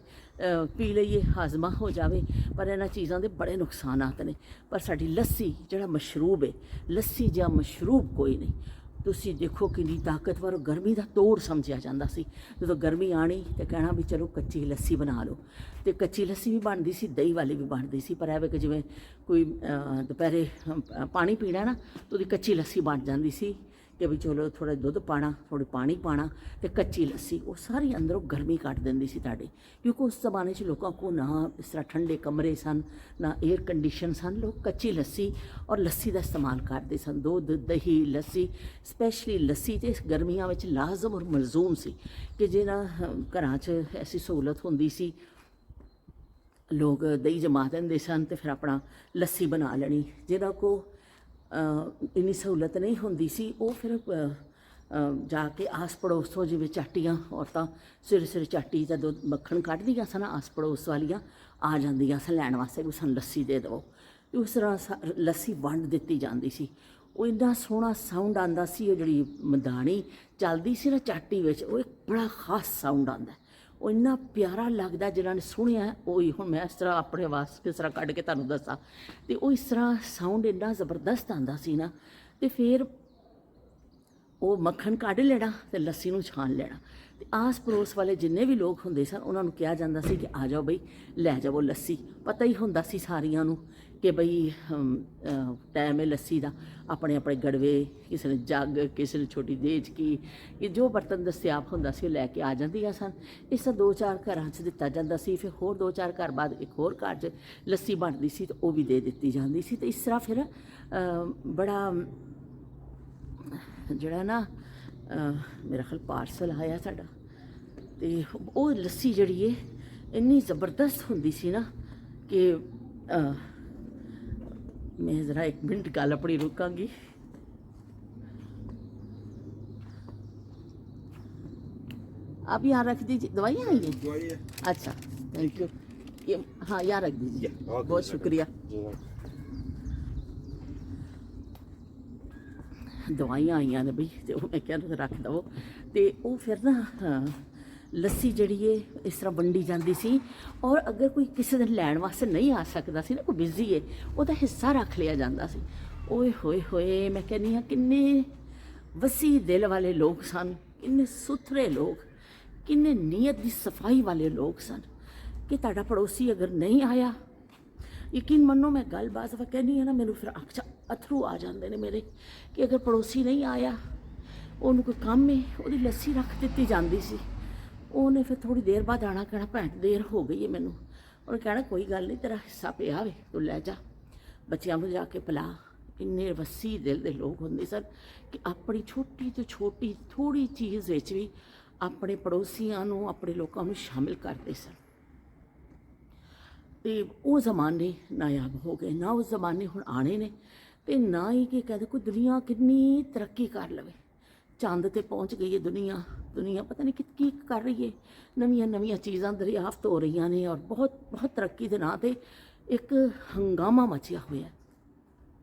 ਪੀ ਲਈਏ, ਹਾਜ਼ਮਾ ਹੋ ਜਾਵੇ। ਪਰ ਇਹਨਾਂ ਚੀਜ਼ਾਂ ਦੇ ਬੜੇ ਨੁਕਸਾਨਾਤ ਨੇ। ਪਰ ਸਾਡੀ ਲੱਸੀ ਜਿਹੜਾ ਮਸ਼ਰੂਬ ਹੈ, ਲੱਸੀ ਜਾਂ ਮਸ਼ਰੂਬ ਕੋਈ ਨਹੀਂ। ਤੁਸੀਂ ਦੇਖੋ ਕਿੰਨੀ ਤਾਕਤਵਰ, ਗਰਮੀ ਦਾ ਤੋੜ ਸਮਝਿਆ ਜਾਂਦਾ ਸੀ। ਜਦੋਂ ਗਰਮੀ ਆਣੀ ਤਾਂ ਕਹਿਣਾ ਵੀ ਚਲੋ ਕੱਚੀ ਲੱਸੀ ਬਣਾ ਲਓ, ਅਤੇ ਕੱਚੀ ਲੱਸੀ ਵੀ ਬਣਦੀ ਸੀ, ਦਹੀਂ ਵਾਲੀ ਵੀ ਬਣਦੀ ਸੀ। ਪਰ ਐਵੇਂ ਕਿ ਜਿਵੇਂ ਕੋਈ ਦੁਪਹਿਰੇ ਪਾਣੀ ਪੀਣਾ ਨਾ, ਤਾਂ ਉਹਦੀ ਕੱਚੀ ਲੱਸੀ ਬਣ ਜਾਂਦੀ ਸੀ ਕਿ ਵੀ ਚਲੋ ਥੋੜ੍ਹਾ ਦੁੱਧ ਪਾਉਣਾ, ਥੋੜ੍ਹਾ ਪਾਣੀ ਪਾਉਣਾ, ਅਤੇ ਕੱਚੀ ਲੱਸੀ ਉਹ ਸਾਰੀ ਅੰਦਰੋਂ ਗਰਮੀ ਕੱਢ ਦਿੰਦੀ ਸੀ ਤੁਹਾਡੇ। ਕਿਉਂਕਿ ਉਸ ਜ਼ਮਾਨੇ 'ਚ ਲੋਕਾਂ ਕੋਲ ਨਾ ਇਸ ਤਰ੍ਹਾਂ ਠੰਡੇ ਕਮਰੇ ਸਨ, ਨਾ ਏਅਰ ਕੰਡੀਸ਼ਨ ਸਨ। ਲੋਕ ਕੱਚੀ ਲੱਸੀ ਔਰ ਲੱਸੀ ਦਾ ਇਸਤੇਮਾਲ ਕਰਦੇ ਸਨ। ਦੁੱਧ, ਦਹੀਂ, ਲੱਸੀ, ਸਪੈਸ਼ਲੀ ਲੱਸੀ ਤਾਂ ਇਸ ਗਰਮੀਆਂ ਵਿੱਚ ਲਾਜ਼ਮ ਔਰ ਮਲਜ਼ੂਮ ਸੀ ਕਿ ਜਿਹਨਾਂ ਘਰਾਂ 'ਚ ਐਸੀ ਸਹੂਲਤ ਹੁੰਦੀ ਸੀ, ਲੋਕ ਦਹੀਂ ਜਮਾ ਦਿੰਦੇ ਸਨ ਅਤੇ ਫਿਰ ਆਪਣਾ ਲੱਸੀ ਬਣਾ ਲੈਣੀ। ਜਿਹਨਾਂ ਕੋਲ ਇੰਨੀ ਸਹੂਲਤ ਨਹੀਂ ਹੁੰਦੀ ਸੀ, ਉਹ ਫਿਰ ਜਾ ਕੇ ਆਸ ਪੜੋਸ ਤੋਂ, ਜਿਵੇਂ ਚਾਟੀਆਂ ਔਰਤਾਂ ਸਵੇਰੇ ਚਾਟੀ ਦਾ ਦੁੱਧ ਮੱਖਣ ਕੱਢਦੀਆਂ ਸਨ, ਆਸ ਪੜੋਸ ਵਾਲੀਆਂ ਆ ਜਾਂਦੀਆਂ ਸਨ ਲੈਣ ਵਾਸਤੇ ਵੀ ਸਾਨੂੰ ਲੱਸੀ ਦੇ ਦਿਓ। ਅਤੇ ਉਸ ਤਰ੍ਹਾਂ ਲੱਸੀ ਵੰਡ ਦਿੱਤੀ ਜਾਂਦੀ ਸੀ। ਉਹ ਇੰਨਾ ਸੋਹਣਾ ਸਾਊਂਡ ਆਉਂਦਾ ਸੀ। ਉਹ ਜਿਹੜੀ ਮਦਾਣੀ ਚੱਲਦੀ ਸੀ ਨਾ ਚਾਟੀ ਵਿੱਚ, ਉਹ ਇੱਕ ਬੜਾ ਖਾਸ ਸਾਊਂਡ ਆਉਂਦਾ, ਉਹ ਇੰਨਾ ਪਿਆਰਾ ਲੱਗਦਾ। ਜਿਹਨਾਂ ਨੇ ਸੁਣਿਆ ਉਹ ਹੀ, ਹੁਣ ਮੈਂ ਇਸ ਤਰ੍ਹਾਂ ਆਪਣੇ ਆਵਾਜ਼ ਕਿਸ ਤਰ੍ਹਾਂ ਕੱਢ ਕੇ ਤੁਹਾਨੂੰ ਦੱਸਾਂ, ਅਤੇ ਉਹ ਇਸ ਤਰ੍ਹਾਂ ਸਾਊਂਡ ਇੰਨਾ ਜ਼ਬਰਦਸਤ ਆਉਂਦਾ ਸੀ ਨਾ। ਅਤੇ ਫਿਰ ਉਹ ਮੱਖਣ ਕੱਢ ਲੈਣਾ ਅਤੇ ਲੱਸੀ ਨੂੰ ਛਾਣ ਲੈਣਾ, ਅਤੇ ਆਸ ਪੜੋਸ ਵਾਲੇ ਜਿੰਨੇ ਵੀ ਲੋਕ ਹੁੰਦੇ ਸਨ ਉਹਨਾਂ ਨੂੰ ਕਿਹਾ ਜਾਂਦਾ ਸੀ ਕਿ ਆ ਜਾਓ ਬਈ ਲੈ ਜਾਵੋ ਲੱਸੀ। ਪਤਾ ਹੀ ਹੁੰਦਾ ਸੀ ਸਾਰਿਆਂ ਨੂੰ ਕਿ ਬਈ ਟਾਈਮ ਹੈ ਲੱਸੀ ਦਾ। ਆਪਣੇ ਆਪਣੇ ਗੜਵੇ, ਕਿਸੇ ਨੇ ਜੱਗ, ਕਿਸੇ ਨੇ ਛੋਟੀ ਦੇਚਕੀ, ਕਿ ਜੋ ਬਰਤਨ ਦਸਤਿਆਬ ਹੁੰਦਾ ਸੀ ਉਹ ਲੈ ਕੇ ਆ ਜਾਂਦੀਆਂ ਸਨ। ਇਸ ਤਰ੍ਹਾਂ 2-4 ਘਰਾਂ 'ਚ ਦਿੱਤਾ ਜਾਂਦਾ ਸੀ। ਫਿਰ ਹੋਰ 2-4 ਘਰ ਬਾਅਦ ਇੱਕ ਹੋਰ ਘਰ 'ਚ ਲੱਸੀ ਬਣਦੀ ਸੀ ਅਤੇ ਉਹ ਵੀ ਦੇ ਦਿੱਤੀ ਜਾਂਦੀ ਸੀ। ਅਤੇ ਇਸ ਤਰ੍ਹਾਂ ਫਿਰ ਬੜਾ ਜਿਹੜਾ ਨਾ ਮੇਰਾ ਖਿਆਲ ਪਾਰਸਲ ਆਇਆ ਸਾਡਾ, ਅਤੇ ਉਹ ਲੱਸੀ ਜਿਹੜੀ ਹੈ ਇੰਨੀ ਜ਼ਬਰਦਸਤ ਹੁੰਦੀ ਸੀ ਨਾ ਕਿ मैं ज़रा 1 मिनट गल अपनी रुकांगी। आप यहाँ रख दीजिए, दवाइयाँ आई हैं? दवाई है। अच्छा, थैंक यू। ये हाँ यहाँ रख दीजिए, बहुत शुक्रिया। दवाइयाँ आईयां ने बई, तो मैं क्या रख दवो। तो वो फिर ना ਲੱਸੀ ਜਿਹੜੀ ਹੈ ਇਸ ਤਰ੍ਹਾਂ ਵੰਡੀ ਜਾਂਦੀ ਸੀ। ਔਰ ਅਗਰ ਕੋਈ ਕਿਸੇ ਦਿਨ ਲੈਣ ਵਾਸਤੇ ਨਹੀਂ ਆ ਸਕਦਾ ਸੀ ਨਾ, ਕੋਈ ਬਿਜ਼ੀ ਹੈ, ਉਹਦਾ ਹਿੱਸਾ ਰੱਖ ਲਿਆ ਜਾਂਦਾ ਸੀ। ਓਏ ਹੋਏ ਹੋਏ, ਮੈਂ ਕਹਿੰਦੀ ਹਾਂ ਕਿੰਨੇ ਵਸੀ ਦਿਲ ਵਾਲੇ ਲੋਕ ਸਨ, ਕਿੰਨੇ ਸੁਥਰੇ ਲੋਕ, ਕਿੰਨੇ ਨੀਅਤ ਦੀ ਸਫਾਈ ਵਾਲੇ ਲੋਕ ਸਨ ਕਿ ਤੁਹਾਡਾ ਪੜੋਸੀ ਅਗਰ ਨਹੀਂ ਆਇਆ, ਯਕੀਨ ਮੰਨੋ ਮੈਂ ਗੱਲ ਬਾਤ ਕਹਿੰਦੀ ਹਾਂ ਨਾ, ਮੈਨੂੰ ਫਿਰ ਅਥਰੂ ਆ ਜਾਂਦੇ ਨੇ ਮੇਰੇ ਕਿ ਅਗਰ ਪੜੋਸੀ ਨਹੀਂ ਆਇਆ, ਉਹਨੂੰ ਕੋਈ ਕੰਮ ਹੈ, ਉਹਦੀ ਲੱਸੀ ਰੱਖ ਦਿੱਤੀ ਜਾਂਦੀ ਸੀ। ਉਹਨੇ ਫਿਰ ਥੋੜ੍ਹੀ ਦੇਰ ਬਾਅਦ ਆਉਣਾ, ਕਹਿਣਾ ਭੈਣ ਦੇਰ ਹੋ ਗਈ ਹੈ ਮੈਨੂੰ। ਉਹਨੇ ਕਹਿਣਾ ਕੋਈ ਗੱਲ ਨਹੀਂ, ਤੇਰਾ ਹਿੱਸਾ ਪਿਆ ਵੇ, ਤੂੰ ਲੈ ਜਾ, ਬੱਚਿਆਂ ਨੂੰ ਜਾ ਕੇ ਪਿਲਾ। ਇੰਨੇ ਵਸੀ ਦਿਲ ਦੇ ਲੋਕ ਹੁੰਦੇ ਸਨ ਕਿ ਆਪਣੀ ਛੋਟੀ ਤੋਂ ਛੋਟੀ ਥੋੜ੍ਹੀ ਚੀਜ਼ ਵਿੱਚ ਵੀ ਆਪਣੇ ਪੜੋਸੀਆਂ ਨੂੰ, ਆਪਣੇ ਲੋਕਾਂ ਨੂੰ ਸ਼ਾਮਿਲ ਕਰਦੇ ਸਨ। ਅਤੇ ਉਹ ਜ਼ਮਾਨੇ ਨਾਯਾਬ ਹੋ ਗਏ ਨਾ, ਉਹ ਜ਼ਮਾਨੇ ਹੁਣ ਆਉਣੇ ਨੇ। ਅਤੇ ਨਾ ਹੀ ਕਿ ਕਹਿੰਦੇ ਕੋਈ ਦੁਨੀਆ ਕਿੰਨੀ ਤਰੱਕੀ ਕਰ ਲਵੇ, ਚੰਦ 'ਤੇ ਪਹੁੰਚ ਗਈ ਹੈ ਦੁਨੀਆ ਪਤਾ ਨਹੀਂ ਕੀ ਕਰ ਰਹੀ ਹੈ, ਨਵੀਆਂ ਚੀਜ਼ਾਂ ਦਰਿਆਫਤ ਹੋ ਰਹੀਆਂ ਨੇ, ਔਰ ਬਹੁਤ ਤਰੱਕੀ ਦੇ ਨਾਂ 'ਤੇ ਇੱਕ ਹੰਗਾਮਾ ਮਚਿਆ ਹੋਇਆ।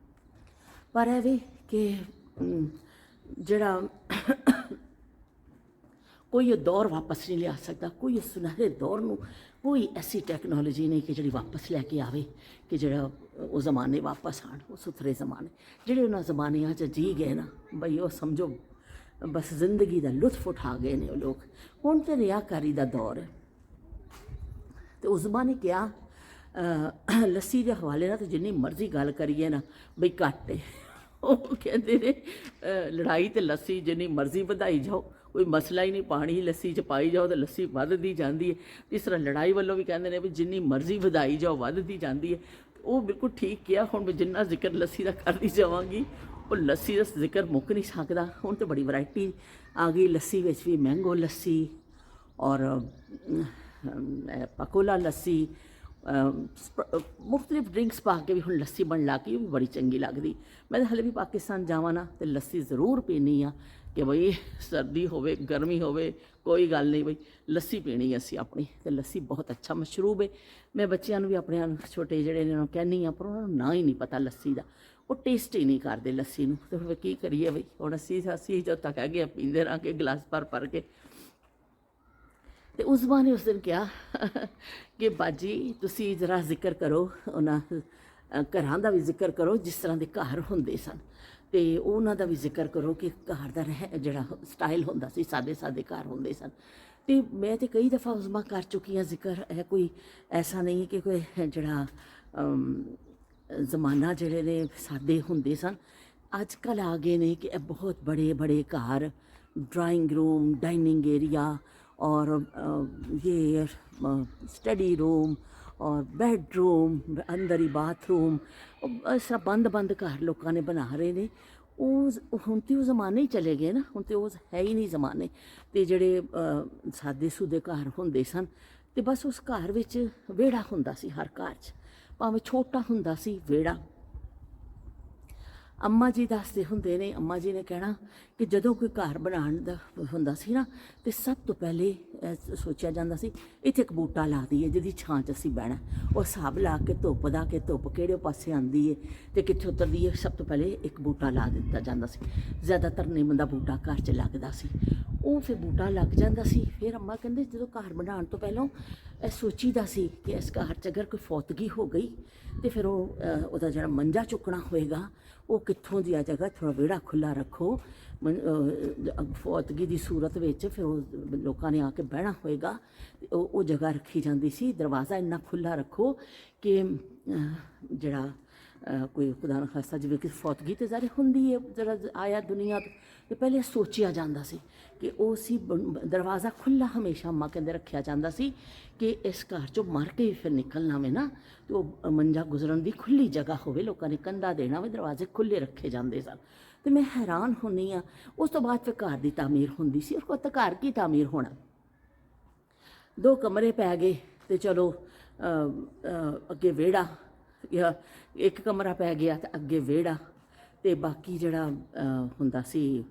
ਪਰ ਇਹ ਵੀ ਕਿ ਜਿਹੜਾ ਕੋਈ ਦੌਰ ਵਾਪਸ ਨਹੀਂ ਲਿਆ ਸਕਦਾ, ਕੋਈ ਸੁਨਹਿਰੇ ਦੌਰ ਨੂੰ ਕੋਈ ਐਸੀ ਟੈਕਨੋਲੋਜੀ ਨਹੀਂ ਕਿ ਜਿਹੜੀ ਵਾਪਸ ਲੈ ਕੇ ਆਵੇ, ਕਿ ਜਿਹੜਾ ਉਹ ਜ਼ਮਾਨੇ ਵਾਪਸ ਆਉਣ, ਉਹ ਸੁਥਰੇ ਜ਼ਮਾਨੇ ਜਿਹੜੇ ਉਹਨਾਂ ਜ਼ਮਾਨਿਆਂ 'ਚ ਜੀ ਗਏ ਨਾ ਬਈ, ਉਹ ਸਮਝੋ ਬਸ ਜ਼ਿੰਦਗੀ ਦਾ ਲੁਤਫ ਉਠਾ ਗਏ ਨੇ ਉਹ ਲੋਕ। ਹੁਣ ਤਾਂ ਰਿਆਕਾਰੀ ਦਾ ਦੌਰ ਹੈ। ਅਤੇ ਉਸ ਜ਼ਮਾਨੇ ਕਿਹਾ ਲੱਸੀ ਦੇ ਹਵਾਲੇ ਨਾਲ ਤਾਂ ਜਿੰਨੀ ਮਰਜ਼ੀ ਗੱਲ ਕਰੀਏ ਨਾ ਬਈ ਘੱਟ ਹੈ। ਉਹ ਕਹਿੰਦੇ ਨੇ ਲੜਾਈ ਅਤੇ ਲੱਸੀ ਜਿੰਨੀ ਮਰਜ਼ੀ ਵਧਾਈ ਜਾਓ, ਕੋਈ ਮਸਲਾ ਹੀ ਨਹੀਂ, ਪਾਣੀ ਲੱਸੀ 'ਚ ਪਾਈ ਜਾਓ ਤਾਂ ਲੱਸੀ ਵੱਧਦੀ ਜਾਂਦੀ ਹੈ। ਇਸ ਤਰ੍ਹਾਂ ਲੜਾਈ ਵੱਲੋਂ ਵੀ ਕਹਿੰਦੇ ਨੇ ਵੀ ਜਿੰਨੀ ਮਰਜ਼ੀ ਵਧਾਈ ਜਾਓ ਵੱਧਦੀ ਜਾਂਦੀ ਹੈ। ਉਹ ਬਿਲਕੁਲ ਠੀਕ ਕਿਹਾ। ਹੁਣ ਮੈਂ ਜਿੰਨਾ ਜ਼ਿਕਰ ਲੱਸੀ ਦਾ ਕਰਦੀ ਜਾਵਾਂਗੀ, ਉਹ ਲੱਸੀ ਦਾ ਜ਼ਿਕਰ ਮੁੱਕ ਨਹੀਂ ਸਕਦਾ। ਹੁਣ ਤਾਂ ਬੜੀ ਵੈਰਾਈਟੀ ਆ ਗਈ ਲੱਸੀ ਵਿੱਚ ਵੀ, ਮੈਂਗੋ ਲੱਸੀ ਔਰ ਪਕੋਲਾ ਲੱਸੀ, ਮੁਖਤਲਿਫ ਡਰਿੰਕਸ ਪਾ ਕੇ ਵੀ ਹੁਣ ਲੱਸੀ ਬਣ ਲਾ ਕੇ, ਉਹ ਵੀ ਬੜੀ ਚੰਗੀ ਲੱਗਦੀ। ਮੈਂ ਤਾਂ ਹਾਲੇ ਵੀ ਪਾਕਿਸਤਾਨ ਜਾਵਾਂ ਨਾ ਅਤੇ ਲੱਸੀ ਜ਼ਰੂਰ ਪੀਣੀ ਆ ਕਿ ਬਈ ਸਰਦੀ ਹੋਵੇ ਗਰਮੀ ਹੋਵੇ ਕੋਈ ਗੱਲ ਨਹੀਂ, ਬਈ ਲੱਸੀ ਪੀਣੀ ਅਸੀਂ ਆਪਣੀ। ਅਤੇ ਲੱਸੀ ਬਹੁਤ ਅੱਛਾ ਮਸ਼ਰੂਬ ਹੈ। ਮੈਂ ਬੱਚਿਆਂ ਨੂੰ ਵੀ ਆਪਣੇ ਛੋਟੇ ਜਿਹੜੇ ਨੇ ਕਹਿੰਦੀ ਹਾਂ, ਪਰ ਉਹਨਾਂ ਨੂੰ ਨਾ ਹੀ ਨਹੀਂ ਪਤਾ ਲੱਸੀ ਦਾ, ਉਹ ਟੇਸਟ ਹੀ ਨਹੀਂ ਕਰਦੇ ਲੱਸੀ ਨੂੰ। ਅਤੇ ਫਿਰ ਕੀ ਕਰੀਏ ਬਈ, ਹੁਣ ਅਸੀਂ ਜਦੋਂ ਤੱਕ ਹੈਗੇ ਪੀਂਦੇ ਰਹਾਂਗੇ ਗਲਾਸ ਭਰ ਕੇ। ਅਤੇ ਉਸ ਨੇ ਉਸ ਦਿਨ ਕਿਹਾ ਕਿ ਬਾਜੀ ਤੁਸੀਂ ਜ਼ਰਾ ਜ਼ਿਕਰ ਕਰੋ, ਉਹਨਾਂ ਘਰਾਂ ਦਾ ਵੀ ਜ਼ਿਕਰ ਕਰੋ ਜਿਸ ਤਰ੍ਹਾਂ ਦੇ ਘਰ ਹੁੰਦੇ ਸਨ, ਅਤੇ ਉਹਨਾਂ ਦਾ ਵੀ ਜ਼ਿਕਰ ਕਰੋ ਕਿ ਘਰ ਦਾ ਜਿਹੜਾ ਸਟਾਈਲ ਹੁੰਦਾ ਸੀ, ਸਾਦੇ ਘਰ ਹੁੰਦੇ ਸਨ। ਅਤੇ ਮੈਂ ਤਾਂ ਕਈ ਦਫਾ ਉਸਮਾ ਕਰ ਚੁੱਕੀ ਹਾਂ ਜ਼ਿਕਰ। ਇਹ ਕੋਈ ਐਸਾ ਨਹੀਂ ਕਿ ਕੋਈ ਜਿਹੜਾ ਜ਼ਮਾਨਾ ਜਿਹੜੇ ਨੇ ਸਾਦੇ ਹੁੰਦੇ ਸਨ, ਅੱਜ ਕੱਲ੍ਹ ਆ ਗਏ ਨੇ ਕਿ ਇਹ ਬਹੁਤ ਬੜੇ ਘਰ, ड्राइंग रूम, डाइनिंग एरिया और ये स्टडी रूम और बेडरूम, अंदर ही बाथरूम, इस तरह बंद घर लोगों ने बना रहे ने। ਹੁਣ ਤੇ ਉਹ ਜ਼ਮਾਨੇ ਹੀ ਚਲੇ ਗਏ ਨਾ, ਹੁਣ ਤੇ ਉਹ ਹੈ ਹੀ ਨਹੀਂ ਜ਼ਮਾਨੇ। ਅਤੇ ਜਿਹੜੇ ਸਾਦੇ ਸੂਦੇ ਘਰ ਹੁੰਦੇ ਸਨ, ਅਤੇ ਬਸ ਉਸ ਘਰ ਵਿੱਚ ਵਿਹੜਾ ਹੁੰਦਾ ਸੀ, ਹਰ ਘਰ 'ਚ ਭਾਵੇਂ ਛੋਟਾ ਹੁੰਦਾ ਸੀ ਵਿਹੜਾ। ਅੰਮਾ ਜੀ ਦੱਸਦੇ ਹੁੰਦੇ ਨੇ, ਅੰਮਾ ਜੀ ਨੇ ਕਹਿਣਾ ਕਿ ਜਦੋਂ ਕੋਈ ਘਰ ਬਣਾਉਣ ਦਾ ਹੁੰਦਾ ਸੀ ਨਾ, ਤੇ ਸਭ ਤੋਂ ਪਹਿਲੇ ਸੋਚਿਆ ਜਾਂਦਾ ਸੀ ਇੱਥੇ ਇੱਕ ਬੂਟਾ ਲਾ ਦਈਏ ਜਿਹਦੀ ਛਾਂ 'ਚ ਅਸੀਂ ਬਹਿਣਾ। ਉਹ ਹਿਸਾਬ ਲਾ ਕੇ ਧੁੱਪ ਦਾ, ਕਿ ਧੁੱਪ ਕਿਹੜੇ ਪਾਸੇ ਆਉਂਦੀ ਹੈ ਤੇ ਕਿੱਥੇ ਉਤਰਦੀ ਹੈ, ਸਭ ਤੋਂ ਪਹਿਲੇ ਇੱਕ ਬੂਟਾ ਲਾ ਦਿੱਤਾ ਜਾਂਦਾ ਸੀ। ਜ਼ਿਆਦਾਤਰ ਨਿੰਮ ਦਾ ਬੂਟਾ ਘਰ 'ਚ ਲੱਗਦਾ ਸੀ। ਉਹ ਫਿਰ ਬੂਟਾ ਲੱਗ ਜਾਂਦਾ ਸੀ। ਫਿਰ ਅੰਮਾ ਕਹਿੰਦੇ ਜਦੋਂ ਘਰ ਬਣਾਉਣ ਤੋਂ ਪਹਿਲਾਂ ਇਹ ਸੋਚੀਦਾ ਸੀ ਕਿ ਇਸ ਘਰ 'ਚ ਅਗਰ ਕੋਈ ਫੌਤਗੀ ਹੋ ਗਈ ਤੇ ਫਿਰ ਉਹਦਾ ਜਿਹੜਾ ਮੰਜਾ ਚੁੱਕਣਾ ਹੋਏਗਾ ਉਹ ਕਿੱਥੋਂ ਦੀ ਆ ਜਾਏਗਾ। ਥੋੜ੍ਹਾ ਵਿਹੜਾ ਖੁੱਲ੍ਹਾ ਰੱਖੋ, ਫੌਤਗੀ ਦੀ ਸੂਰਤ ਵਿੱਚ ਫਿਰ ਉਹ ਲੋਕਾਂ ਨੇ ਆ ਕੇ ਬਹਿਣਾ ਹੋਏਗਾ, ਉਹ ਜਗ੍ਹਾ ਰੱਖੀ ਜਾਂਦੀ ਸੀ। ਦਰਵਾਜ਼ਾ ਇੰਨਾ ਖੁੱਲ੍ਹਾ ਰੱਖੋ ਕਿ ਜਿਹੜਾ ਕੋਈ ਖੁਦਾ ਨਾ ਖਾਸਤਾ ਜਿਵੇਂ ਕਿ ਫੌਤਗੀ ਤੇ ਜ਼ਾਹਿਰ ਹੁੰਦੀ ਹੈ, ਜਿਹੜਾ ਆਇਆ ਦੁਨੀਆ ਤੇ ਪਹਿਲੇ ਸੋਚਿਆ ਜਾਂਦਾ ਸੀ ਕਿ ਉਹ ਸੀ ਦਰਵਾਜ਼ਾ ਖੁੱਲ੍ਹਾ ਹਮੇਸ਼ਾ ਅੰਮਾ ਕਹਿੰਦੇ ਰੱਖਿਆ ਜਾਂਦਾ ਸੀ ਕਿ ਇਸ ਘਰ 'ਚੋਂ ਮਰ ਕੇ ਫਿਰ ਨਿਕਲਣਾ ਵੇ ਨਾ, ਤੇ ਉਹ ਮੰਜਾ ਗੁਜ਼ਰਨ ਦੀ ਖੁੱਲ੍ਹੀ ਜਗ੍ਹਾ ਹੋਵੇ। ਲੋਕਾਂ ਨੇ ਕੰਧਾ ਦੇਣਾ ਵੇ, ਦਰਵਾਜ਼ੇ ਖੁੱਲ੍ਹੇ ਰੱਖੇ ਜਾਂਦੇ ਸਨ। ਤੇ ਮੈਂ ਹੈਰਾਨ ਹੁੰਦੀ ਹਾਂ। ਉਸ ਤੋਂ ਬਾਅਦ ਫਿਰ ਘਰ ਦੀ ਤਾਮੀਰ ਹੁੰਦੀ ਸੀ। ਉਹ ਤਾਂ ਘਰ ਕੀ ਤਾਮੀਰ ਹੋਣਾ, 2 ਕਮਰੇ ਪੈ ਗਏ ਤੇ ਚਲੋ ਅੱਗੇ ਵਿਹੜਾ, ਜਾਂ ਇੱਕ ਕਮਰਾ ਪੈ ਗਿਆ ਤੇ ਅੱਗੇ ਵਿਹੜਾ, ਤੇ ਬਾਕੀ ਜਿਹੜਾ ਹੁੰਦਾ ਸੀ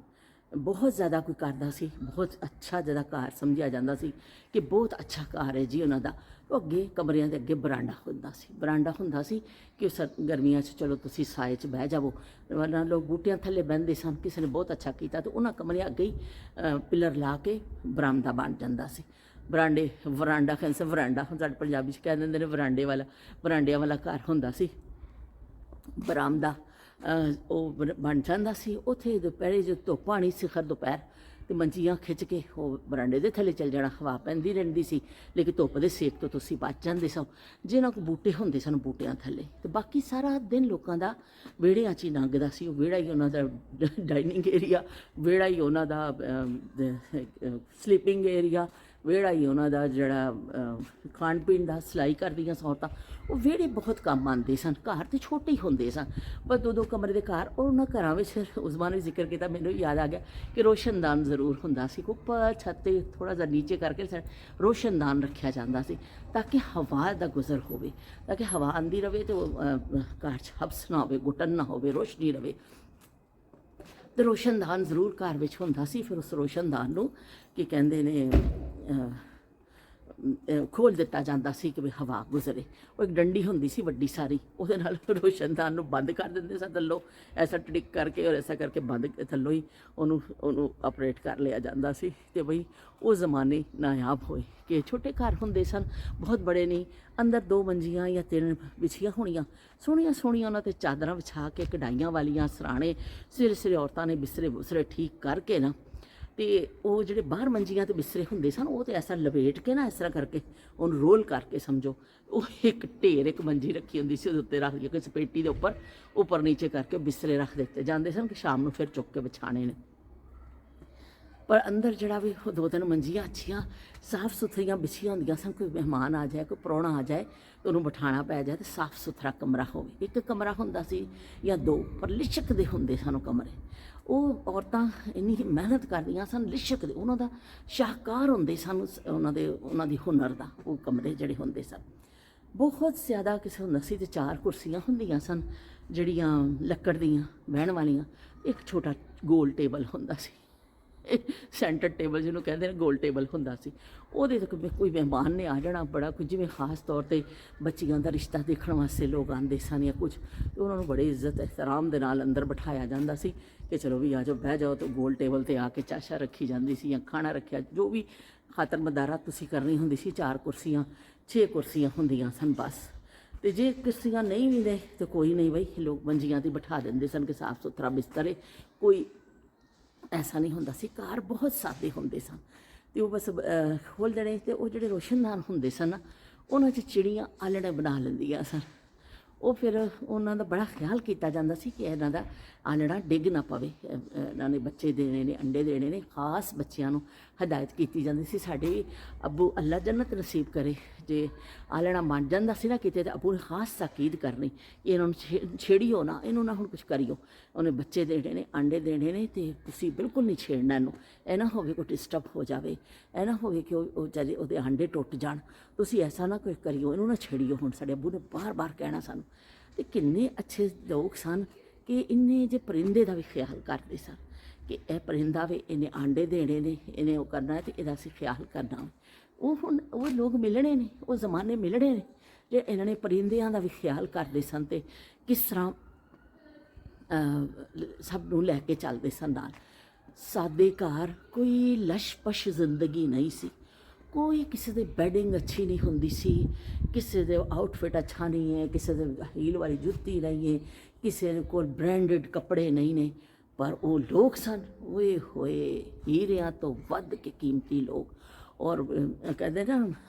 ਬਹੁਤ ਜ਼ਿਆਦਾ ਕੋਈ ਕਰਦਾ ਸੀ, ਬਹੁਤ ਅੱਛਾ ਜਿਹੜਾ ਘਰ ਸਮਝਿਆ ਜਾਂਦਾ ਸੀ ਕਿ ਬਹੁਤ ਅੱਛਾ ਘਰ ਹੈ ਜੀ ਉਹਨਾਂ ਦਾ। ਉਹ ਅੱਗੇ ਕਮਰਿਆਂ ਦੇ ਅੱਗੇ ਬਰਾਂਡਾ ਹੁੰਦਾ ਸੀ। ਬਰਾਂਡਾ ਹੁੰਦਾ ਸੀ ਕਿ ਗਰਮੀਆਂ 'ਚ ਚਲੋ ਤੁਸੀਂ ਸਾਏ 'ਚ ਬਹਿ ਜਾਵੋ, ਵਰਨਾ ਲੋਕ ਬੂਟਿਆਂ ਥੱਲੇ ਬਹਿੰਦੇ ਸਨ। ਕਿਸੇ ਨੇ ਬਹੁਤ ਅੱਛਾ ਕੀਤਾ ਤੇ ਉਹਨਾਂ ਕਮਰਿਆਂ ਅੱਗੇ ਹੀ ਪਿੱਲਰ ਲਾ ਕੇ ਬਰਾਮਦਾ ਬਣ ਜਾਂਦਾ ਸੀ। ਵਰਾਂਡਾ ਕਹਿੰਦੇ ਵਰਾਂਡਾ, ਹੁਣ ਸਾਡੇ ਪੰਜਾਬੀ 'ਚ ਕਹਿ ਦਿੰਦੇ ਨੇ ਵਰਾਂਡਿਆਂ ਵਾਲਾ ਘਰ ਹੁੰਦਾ ਸੀ। ਬਰਾਮਦਾ ਉਹ ਬਣ ਜਾਂਦਾ ਸੀ। ਉੱਥੇ ਦੁਪਹਿਰੇ ਜੋ ਧੁੱਪ ਆਉਣੀ ਸਿਖਰ ਦੁਪਹਿਰ, ਤੇ ਮੰਜੀਆਂ ਖਿੱਚ ਕੇ ਉਹ ਬਰਾਂਡੇ ਦੇ ਥੱਲੇ ਚੱਲ ਜਾਣਾ। ਹਵਾ ਪੈਂਦੀ ਰਹਿੰਦੀ ਸੀ, ਲੇਕਿਨ ਧੁੱਪ ਦੇ ਸੇਕ ਤੋਂ ਤੁਸੀਂ ਬਚ ਜਾਂਦੇ ਸੋ। ਜਿਨ੍ਹਾਂ ਕੋਲ ਬੂਟੇ ਹੁੰਦੇ ਸਨ ਬੂਟਿਆਂ ਥੱਲੇ, ਤੇ ਬਾਕੀ ਸਾਰਾ ਦਿਨ ਲੋਕਾਂ ਦਾ ਵਿਹੜਿਆਂ 'ਚ ਹੀ ਲੰਘਦਾ ਸੀ। ਉਹ ਵਿਹੜਾ ਹੀ ਉਹਨਾਂ ਦਾ ਡਾਈਨਿੰਗ ਏਰੀਆ, ਵਿਹੜਾ ਹੀ ਉਹਨਾਂ ਦਾ ਸਲੀਪਿੰਗ ਏਰੀਆ, ਵਿਹੜਾ ਹੀ ਉਹਨਾਂ ਦਾ ਜਿਹੜਾ ਖਾਣ ਪੀਣ ਦਾ, ਸਿਲਾਈ ਕਰਦੀਆਂ ਔਰਤਾਂ, ਉਹ ਵਿਹੜੇ ਬਹੁਤ ਕੰਮ ਆਉਂਦੇ ਸਨ। ਘਰ ਤੇ ਛੋਟੇ ਹੀ ਹੁੰਦੇ ਸਨ, ਪਰ 2-2 ਕਮਰੇ ਦੇ ਘਰ। ਔਰ ਉਹਨਾਂ ਘਰਾਂ ਵਿੱਚ ਉਸ ਬਾਰੇ ਜ਼ਿਕਰ ਕੀਤਾ, ਮੈਨੂੰ ਯਾਦ ਆ ਗਿਆ ਕਿ ਰੋਸ਼ਨਦਾਨ ਜ਼ਰੂਰ ਹੁੰਦਾ ਸੀ। ਉੱਪਰ ਛੱਤ 'ਤੇ ਥੋੜ੍ਹਾ ਜਿਹਾ ਨੀਚੇ ਕਰਕੇ ਰੋਸ਼ਨਦਾਨ ਰੱਖਿਆ ਜਾਂਦਾ ਸੀ, ਤਾਂ ਕਿ ਹਵਾ ਦਾ ਗੁਜ਼ਰ ਹੋਵੇ, ਤਾਂ ਕਿ ਹਵਾ ਆਉਂਦੀ ਰਹੇ ਤੇ ਉਹ ਘਰ 'ਚ ਹਬਸ ਨਾ ਹੋਵੇ, ਘੁਟਨ ਨਾ ਹੋਵੇ, ਰੋਸ਼ਨੀ ਰਹੇ। ਤੇ ਰੋਸ਼ਨਦਾਨ ਜ਼ਰੂਰ ਘਰ ਵਿੱਚ ਹੁੰਦਾ ਸੀ। ਫਿਰ ਉਸ ਰੋਸ਼ਨਦਾਨ ਨੂੰ ਕੀ ਕਹਿੰਦੇ ਨੇ, ਖੋਲ੍ਹ ਦਿੱਤਾ ਜਾਂਦਾ ਸੀ ਕਿ ਵੀ ਹਵਾ ਗੁਜ਼ਰੇ। ਉਹ ਇੱਕ ਡੰਡੀ ਹੁੰਦੀ ਸੀ ਵੱਡੀ ਸਾਰੀ, ਉਹਦੇ ਨਾਲ ਰੋਸ਼ਨਦਾਨ ਨੂੰ ਬੰਦ ਕਰ ਦਿੰਦੇ ਸਨ ਥੱਲੋਂ, ਐਸਾ ਟਿਕ ਕਰਕੇ ਔਰ ਐਸਾ ਕਰਕੇ ਬੰਦ ਥੱਲੋਂ ਹੀ ਉਹਨੂੰ ਆਪਰੇਟ ਕਰ ਲਿਆ ਜਾਂਦਾ ਸੀ। ਤੇ ਬਈ ਉਹ ਜ਼ਮਾਨੇ ਨਾਯਾਬ ਹੋਏ ਕਿ ਛੋਟੇ ਘਰ ਹੁੰਦੇ ਸਨ, ਬਹੁਤ ਬੜੇ ਨਹੀਂ। ਅੰਦਰ 2 ਮੰਜੀਆਂ ਜਾਂ 3 ਵਿਛੀਆਂ ਹੋਣੀਆਂ, ਸੋਹਣੀਆਂ ਸੋਹਣੀਆਂ ਉਹਨਾਂ 'ਤੇ ਚਾਦਰਾਂ ਵਿਛਾ ਕੇ, ਕਢਾਈਆਂ ਵਾਲੀਆਂ ਸਰਾਣੇ, ਸਵੇਰੇ ਔਰਤਾਂ ਨੇ ਬਿਸਤਰੇ ਠੀਕ ਕਰਕੇ ਨਾ, ਤੇ ਉਹ ਜਿਹੜੇ ਬਾਹਰ ਮੰਜੀਆਂ ਤੇ ਬਿਸਤਰੇ ਹੁੰਦੇ ਸਨ, ਉਹ ਤੇ ਐਸਾ ਲਪੇਟ ਕੇ ਨਾ, ਇਸ ਤਰ੍ਹਾਂ ਕਰਕੇ ਉਹਨੂੰ ਰੋਲ ਕਰਕੇ ਸਮਝੋ, ਉਹ ਇੱਕ ਢੇਰ, ਇੱਕ ਮੰਜੀ ਰੱਖੀ ਹੁੰਦੀ ਸੀ, ਉਹਦੇ ਉੱਤੇ ਰੱਖ ਕੇ ਕਿਸੇ ਪੇਟੀ ਦੇ ਉੱਪਰ ਨੀਚੇ ਕਰਕੇ ਬਿਸਤਰੇ ਰੱਖ ਦਿੱਤੇ ਜਾਂਦੇ ਸਨ ਕਿ ਸ਼ਾਮ ਨੂੰ ਫਿਰ ਚੁੱਕ ਕੇ ਵਿਛਾਣੇ ਨੇ। ਪਰ ਅੰਦਰ ਜਿਹੜਾ ਵੀ 2-3 ਮੰਜੀਆਂ ਅੱਛੀਆਂ ਸਾਫ਼ ਸੁਥਰੀਆਂ ਵਿਛੀਆਂ ਹੁੰਦੀਆਂ ਸਨ। ਕੋਈ ਮਹਿਮਾਨ ਆ ਜਾਏ, ਕੋਈ ਪ੍ਰਾਹੁਣਾ ਆ ਜਾਏ ਤਾਂ ਉਹਨੂੰ ਬਿਠਾਉਣਾ ਪੈ ਜਾਏ, ਤੇ ਸਾਫ਼ ਸੁਥਰਾ ਕਮਰਾ ਹੋਵੇ। ਇੱਕ ਕਮਰਾ ਹੁੰਦਾ ਸੀ ਜਾਂ 2, ਪਰ ਲਿਸ਼ਕਦੇ ਹੁੰਦੇ ਸਨ ਉਹ ਕਮਰੇ। ਉਹ ਔਰਤਾਂ ਇੰਨੀ ਮਿਹਨਤ ਕਰਦੀਆਂ ਸਨ, ਲਿਸ਼ਕਦੇ, ਉਹਨਾਂ ਦਾ ਸ਼ਾਹਕਾਰ ਹੁੰਦੇ ਸਨ ਉਹਨਾਂ ਦੀ ਹੁਨਰ ਦਾ। ਉਹ ਕਮਰੇ ਜਿਹੜੇ ਹੁੰਦੇ ਸਨ ਬਹੁਤ ਜ਼ਿਆਦਾ ਕਿਸੇ ਹੁੰਦਾ ਸੀ। ਤੇ 4 ਕੁਰਸੀਆਂ ਹੁੰਦੀਆਂ ਸਨ ਜਿਹੜੀਆਂ ਲੱਕੜ ਦੀਆਂ ਬਹਿਣ ਵਾਲੀਆਂ। ਇੱਕ ਛੋਟਾ ਗੋਲ ਟੇਬਲ ਹੁੰਦਾ ਸੀ, ਸੈਂਟਰ ਟੇਬਲ ਜਿਹਨੂੰ ਕਹਿੰਦੇ ਨੇ, ਗੋਲ ਟੇਬਲ ਹੁੰਦਾ ਸੀ। ਉਹਦੇ 'ਤੇ ਕੋਈ ਮਹਿਮਾਨ ਨੇ ਆ ਜਾਣਾ, ਬੜਾ ਕੁਝ, ਜਿਵੇਂ ਖਾਸ ਤੌਰ 'ਤੇ ਬੱਚੀਆਂ ਦਾ ਰਿਸ਼ਤਾ ਦੇਖਣ ਵਾਸਤੇ ਲੋਕ ਆਉਂਦੇ ਸਨ ਜਾਂ ਕੁਝ, ਅਤੇ ਉਹਨਾਂ ਨੂੰ ਬੜੇ ਇੱਜ਼ਤ ਇਹਤਰਾਮ ਦੇ ਨਾਲ ਅੰਦਰ ਬਿਠਾਇਆ ਜਾਂਦਾ ਸੀ ਕਿ ਚਲੋ ਵੀ ਆ ਜਾਓ, ਬਹਿ ਜਾਓ। ਤਾਂ ਗੋਲ ਟੇਬਲ 'ਤੇ ਆ ਕੇ ਚਾਸ਼ਾ ਰੱਖੀ ਜਾਂਦੀ ਸੀ ਜਾਂ ਖਾਣਾ ਰੱਖਿਆ, ਜੋ ਵੀ ਖਾਤਰ ਮਦਾਰਾ ਤੁਸੀਂ ਕਰਨੀ ਹੁੰਦੀ ਸੀ। 4 ਕੁਰਸੀਆਂ 6 ਕੁਰਸੀਆਂ ਹੁੰਦੀਆਂ ਸਨ ਬਸ। ਤੇ ਜੇ ਕੁਰਸੀਆਂ ਨਹੀਂ ਵੀ ਨੇ ਤਾਂ ਕੋਈ ਨਹੀਂ, ਬਈ ਲੋਕ ਮੰਜੀਆਂ 'ਤੇ ਬਿਠਾ ਦਿੰਦੇ ਸਨ ਕਿ ਸਾਫ਼ ਸੁਥਰਾ ਬਿਸਤਰ ਹੈ। ਕੋਈ ਐਸਾ ਨਹੀਂ ਹੁੰਦਾ ਸੀ। ਘਰ ਬਹੁਤ ਸਾਦੇ ਹੁੰਦੇ ਸਨ, ਤੇ ਉਹ ਬਸ ਖੋਲ੍ਹ ਦੇਣੇ। ਤੇ ਉਹ ਜਿਹੜੇ ਰੋਸ਼ਨਦਾਨ ਹੁੰਦੇ ਸਨ ਉਹਨਾਂ 'ਚ ਚਿੜੀਆਂ ਆਲਣੇ ਬਣਾ ਲੈਂਦੀਆਂ ਸਨ। ਉਹ ਫਿਰ ਉਹਨਾਂ ਦਾ ਬੜਾ ਖਿਆਲ ਕੀਤਾ ਜਾਂਦਾ ਸੀ ਕਿ ਇਹਨਾਂ ਦਾ ਆਲਣਾ ਡਿੱਗ ਨਾ ਪਵੇ। ਇਹਨਾਂ ਨੇ ਬੱਚੇ ਦੇਣੇ ਨੇ, ਅੰਡੇ ਦੇਣੇ ਨੇ। ਖਾਸ ਬੱਚਿਆਂ ਨੂੰ ਹਦਾਇਤ ਕੀਤੀ ਜਾਂਦੀ ਸੀ। ਸਾਡੇ ਵੀ ਅੱਬੂ, ਅੱਲਾ ਜੰਨਤ ਨਸੀਬ ਕਰੇ, ਜੇ ਆਲਣਾ ਬਣ ਜਾਂਦਾ ਸੀ ਨਾ ਕਿਤੇ, ਤਾਂ ਅੱਬੂ ਨੇ ਖਾਸ ਤਾਕੀਦ ਕਰਨੀ ਕਿ ਇਹਨਾਂ ਨੂੰ ਛੇੜਿਓ ਨਾ, ਇਹਨੂੰ ਨਾ ਹੁਣ ਕੁਛ ਕਰਿਓ। ਉਹਨੇ ਬੱਚੇ ਦੇਣੇ ਨੇ, ਅੰਡੇ ਦੇਣੇ ਨੇ, ਤੇ ਤੁਸੀਂ ਬਿਲਕੁਲ ਨਹੀਂ ਛੇੜਨਾ ਇਹਨੂੰ। ਇਹ ਨਾ ਹੋਵੇ ਕੋਈ ਡਿਸਟਰਬ ਹੋ ਜਾਵੇ, ਇਹ ਨਾ ਹੋਵੇ ਕਿ ਉਹਦੇ ਅੰਡੇ ਟੁੱਟ ਜਾਣ। ਤੁਸੀਂ ਐਸਾ ਨਾ ਕੋਈ ਕਰਿਓ, ਇਹਨੂੰ ਨਾ ਛੇੜਿਓ। ਹੁਣ ਸਾਡੇ ਅੱਬੂ ਨੇ ਬਾਰ-ਬਾਰ ਕਹਿਣਾ ਸਾਨੂੰ। ਤੇ ਕਿੰਨੇ ਅੱਛੇ ਲੋਕ ਸਨ ਕਿ ਇੰਨੇ ਜੇ ਪਰਿੰਦੇ ਦਾ ਵੀ ਖਿਆਲ ਕਰਦੇ ਸਨ ਕਿ ਇਹ ਪਰਿੰਦਾ ਵੇ, ਇਹਨੇ ਆਂਡੇ ਦੇਣੇ ਨੇ, ਇਹਨੇ ਉਹ ਕਰਨਾ ਹੈ, ਤੇ ਇਹਦਾ ਅਸੀਂ ਖਿਆਲ ਕਰਨਾ। ਉਹ ਹੁਣ ਉਹ ਲੋਕ ਮਿਲਣੇ ਨੇ, ਉਹ ਜ਼ਮਾਨੇ ਮਿਲਣੇ ਨੇ ਜੇ ਇਹਨਾਂ ਨੇ ਪਰਿੰਦਿਆਂ ਦਾ ਵੀ ਖਿਆਲ ਕਰਦੇ ਸਨ ਅਤੇ ਕਿਸ ਤਰ੍ਹਾਂ ਸਭ ਨੂੰ ਲੈ ਕੇ ਚੱਲਦੇ ਸਨ ਨਾਲ। ਸਾਦੇ ਘਰ, ਕੋਈ ਲਸ਼ਪਸ਼ ਜ਼ਿੰਦਗੀ ਨਹੀਂ ਸੀ, ਕੋਈ ਕਿਸੇ ਦੇ ਬੈਡਿੰਗ ਅੱਛੀ ਨਹੀਂ ਹੁੰਦੀ ਸੀ, ਕਿਸੇ ਦੇ ਆਊਟਫਿਟ ਅੱਛਾ ਨਹੀਂ ਹੈ, ਕਿਸੇ ਦੇ ਹੀਲ ਵਾਲੀ ਜੁੱਤੀ ਨਹੀਂ ਹੈ, ਕਿਸੇ ਕੋਲ ਬ੍ਰਾਂਡਡ ਕੱਪੜੇ ਨਹੀਂ ਨੇ, ਪਰ ਉਹ ਲੋਕ ਸਨ ਓਏ ਹੋਏ ਹੀਰਿਆਂ ਤੋਂ ਵੱਧ ਕੇ ਕੀਮਤੀ ਲੋਕ। ਔਰ ਕਹਿੰਦੇ ਨਾ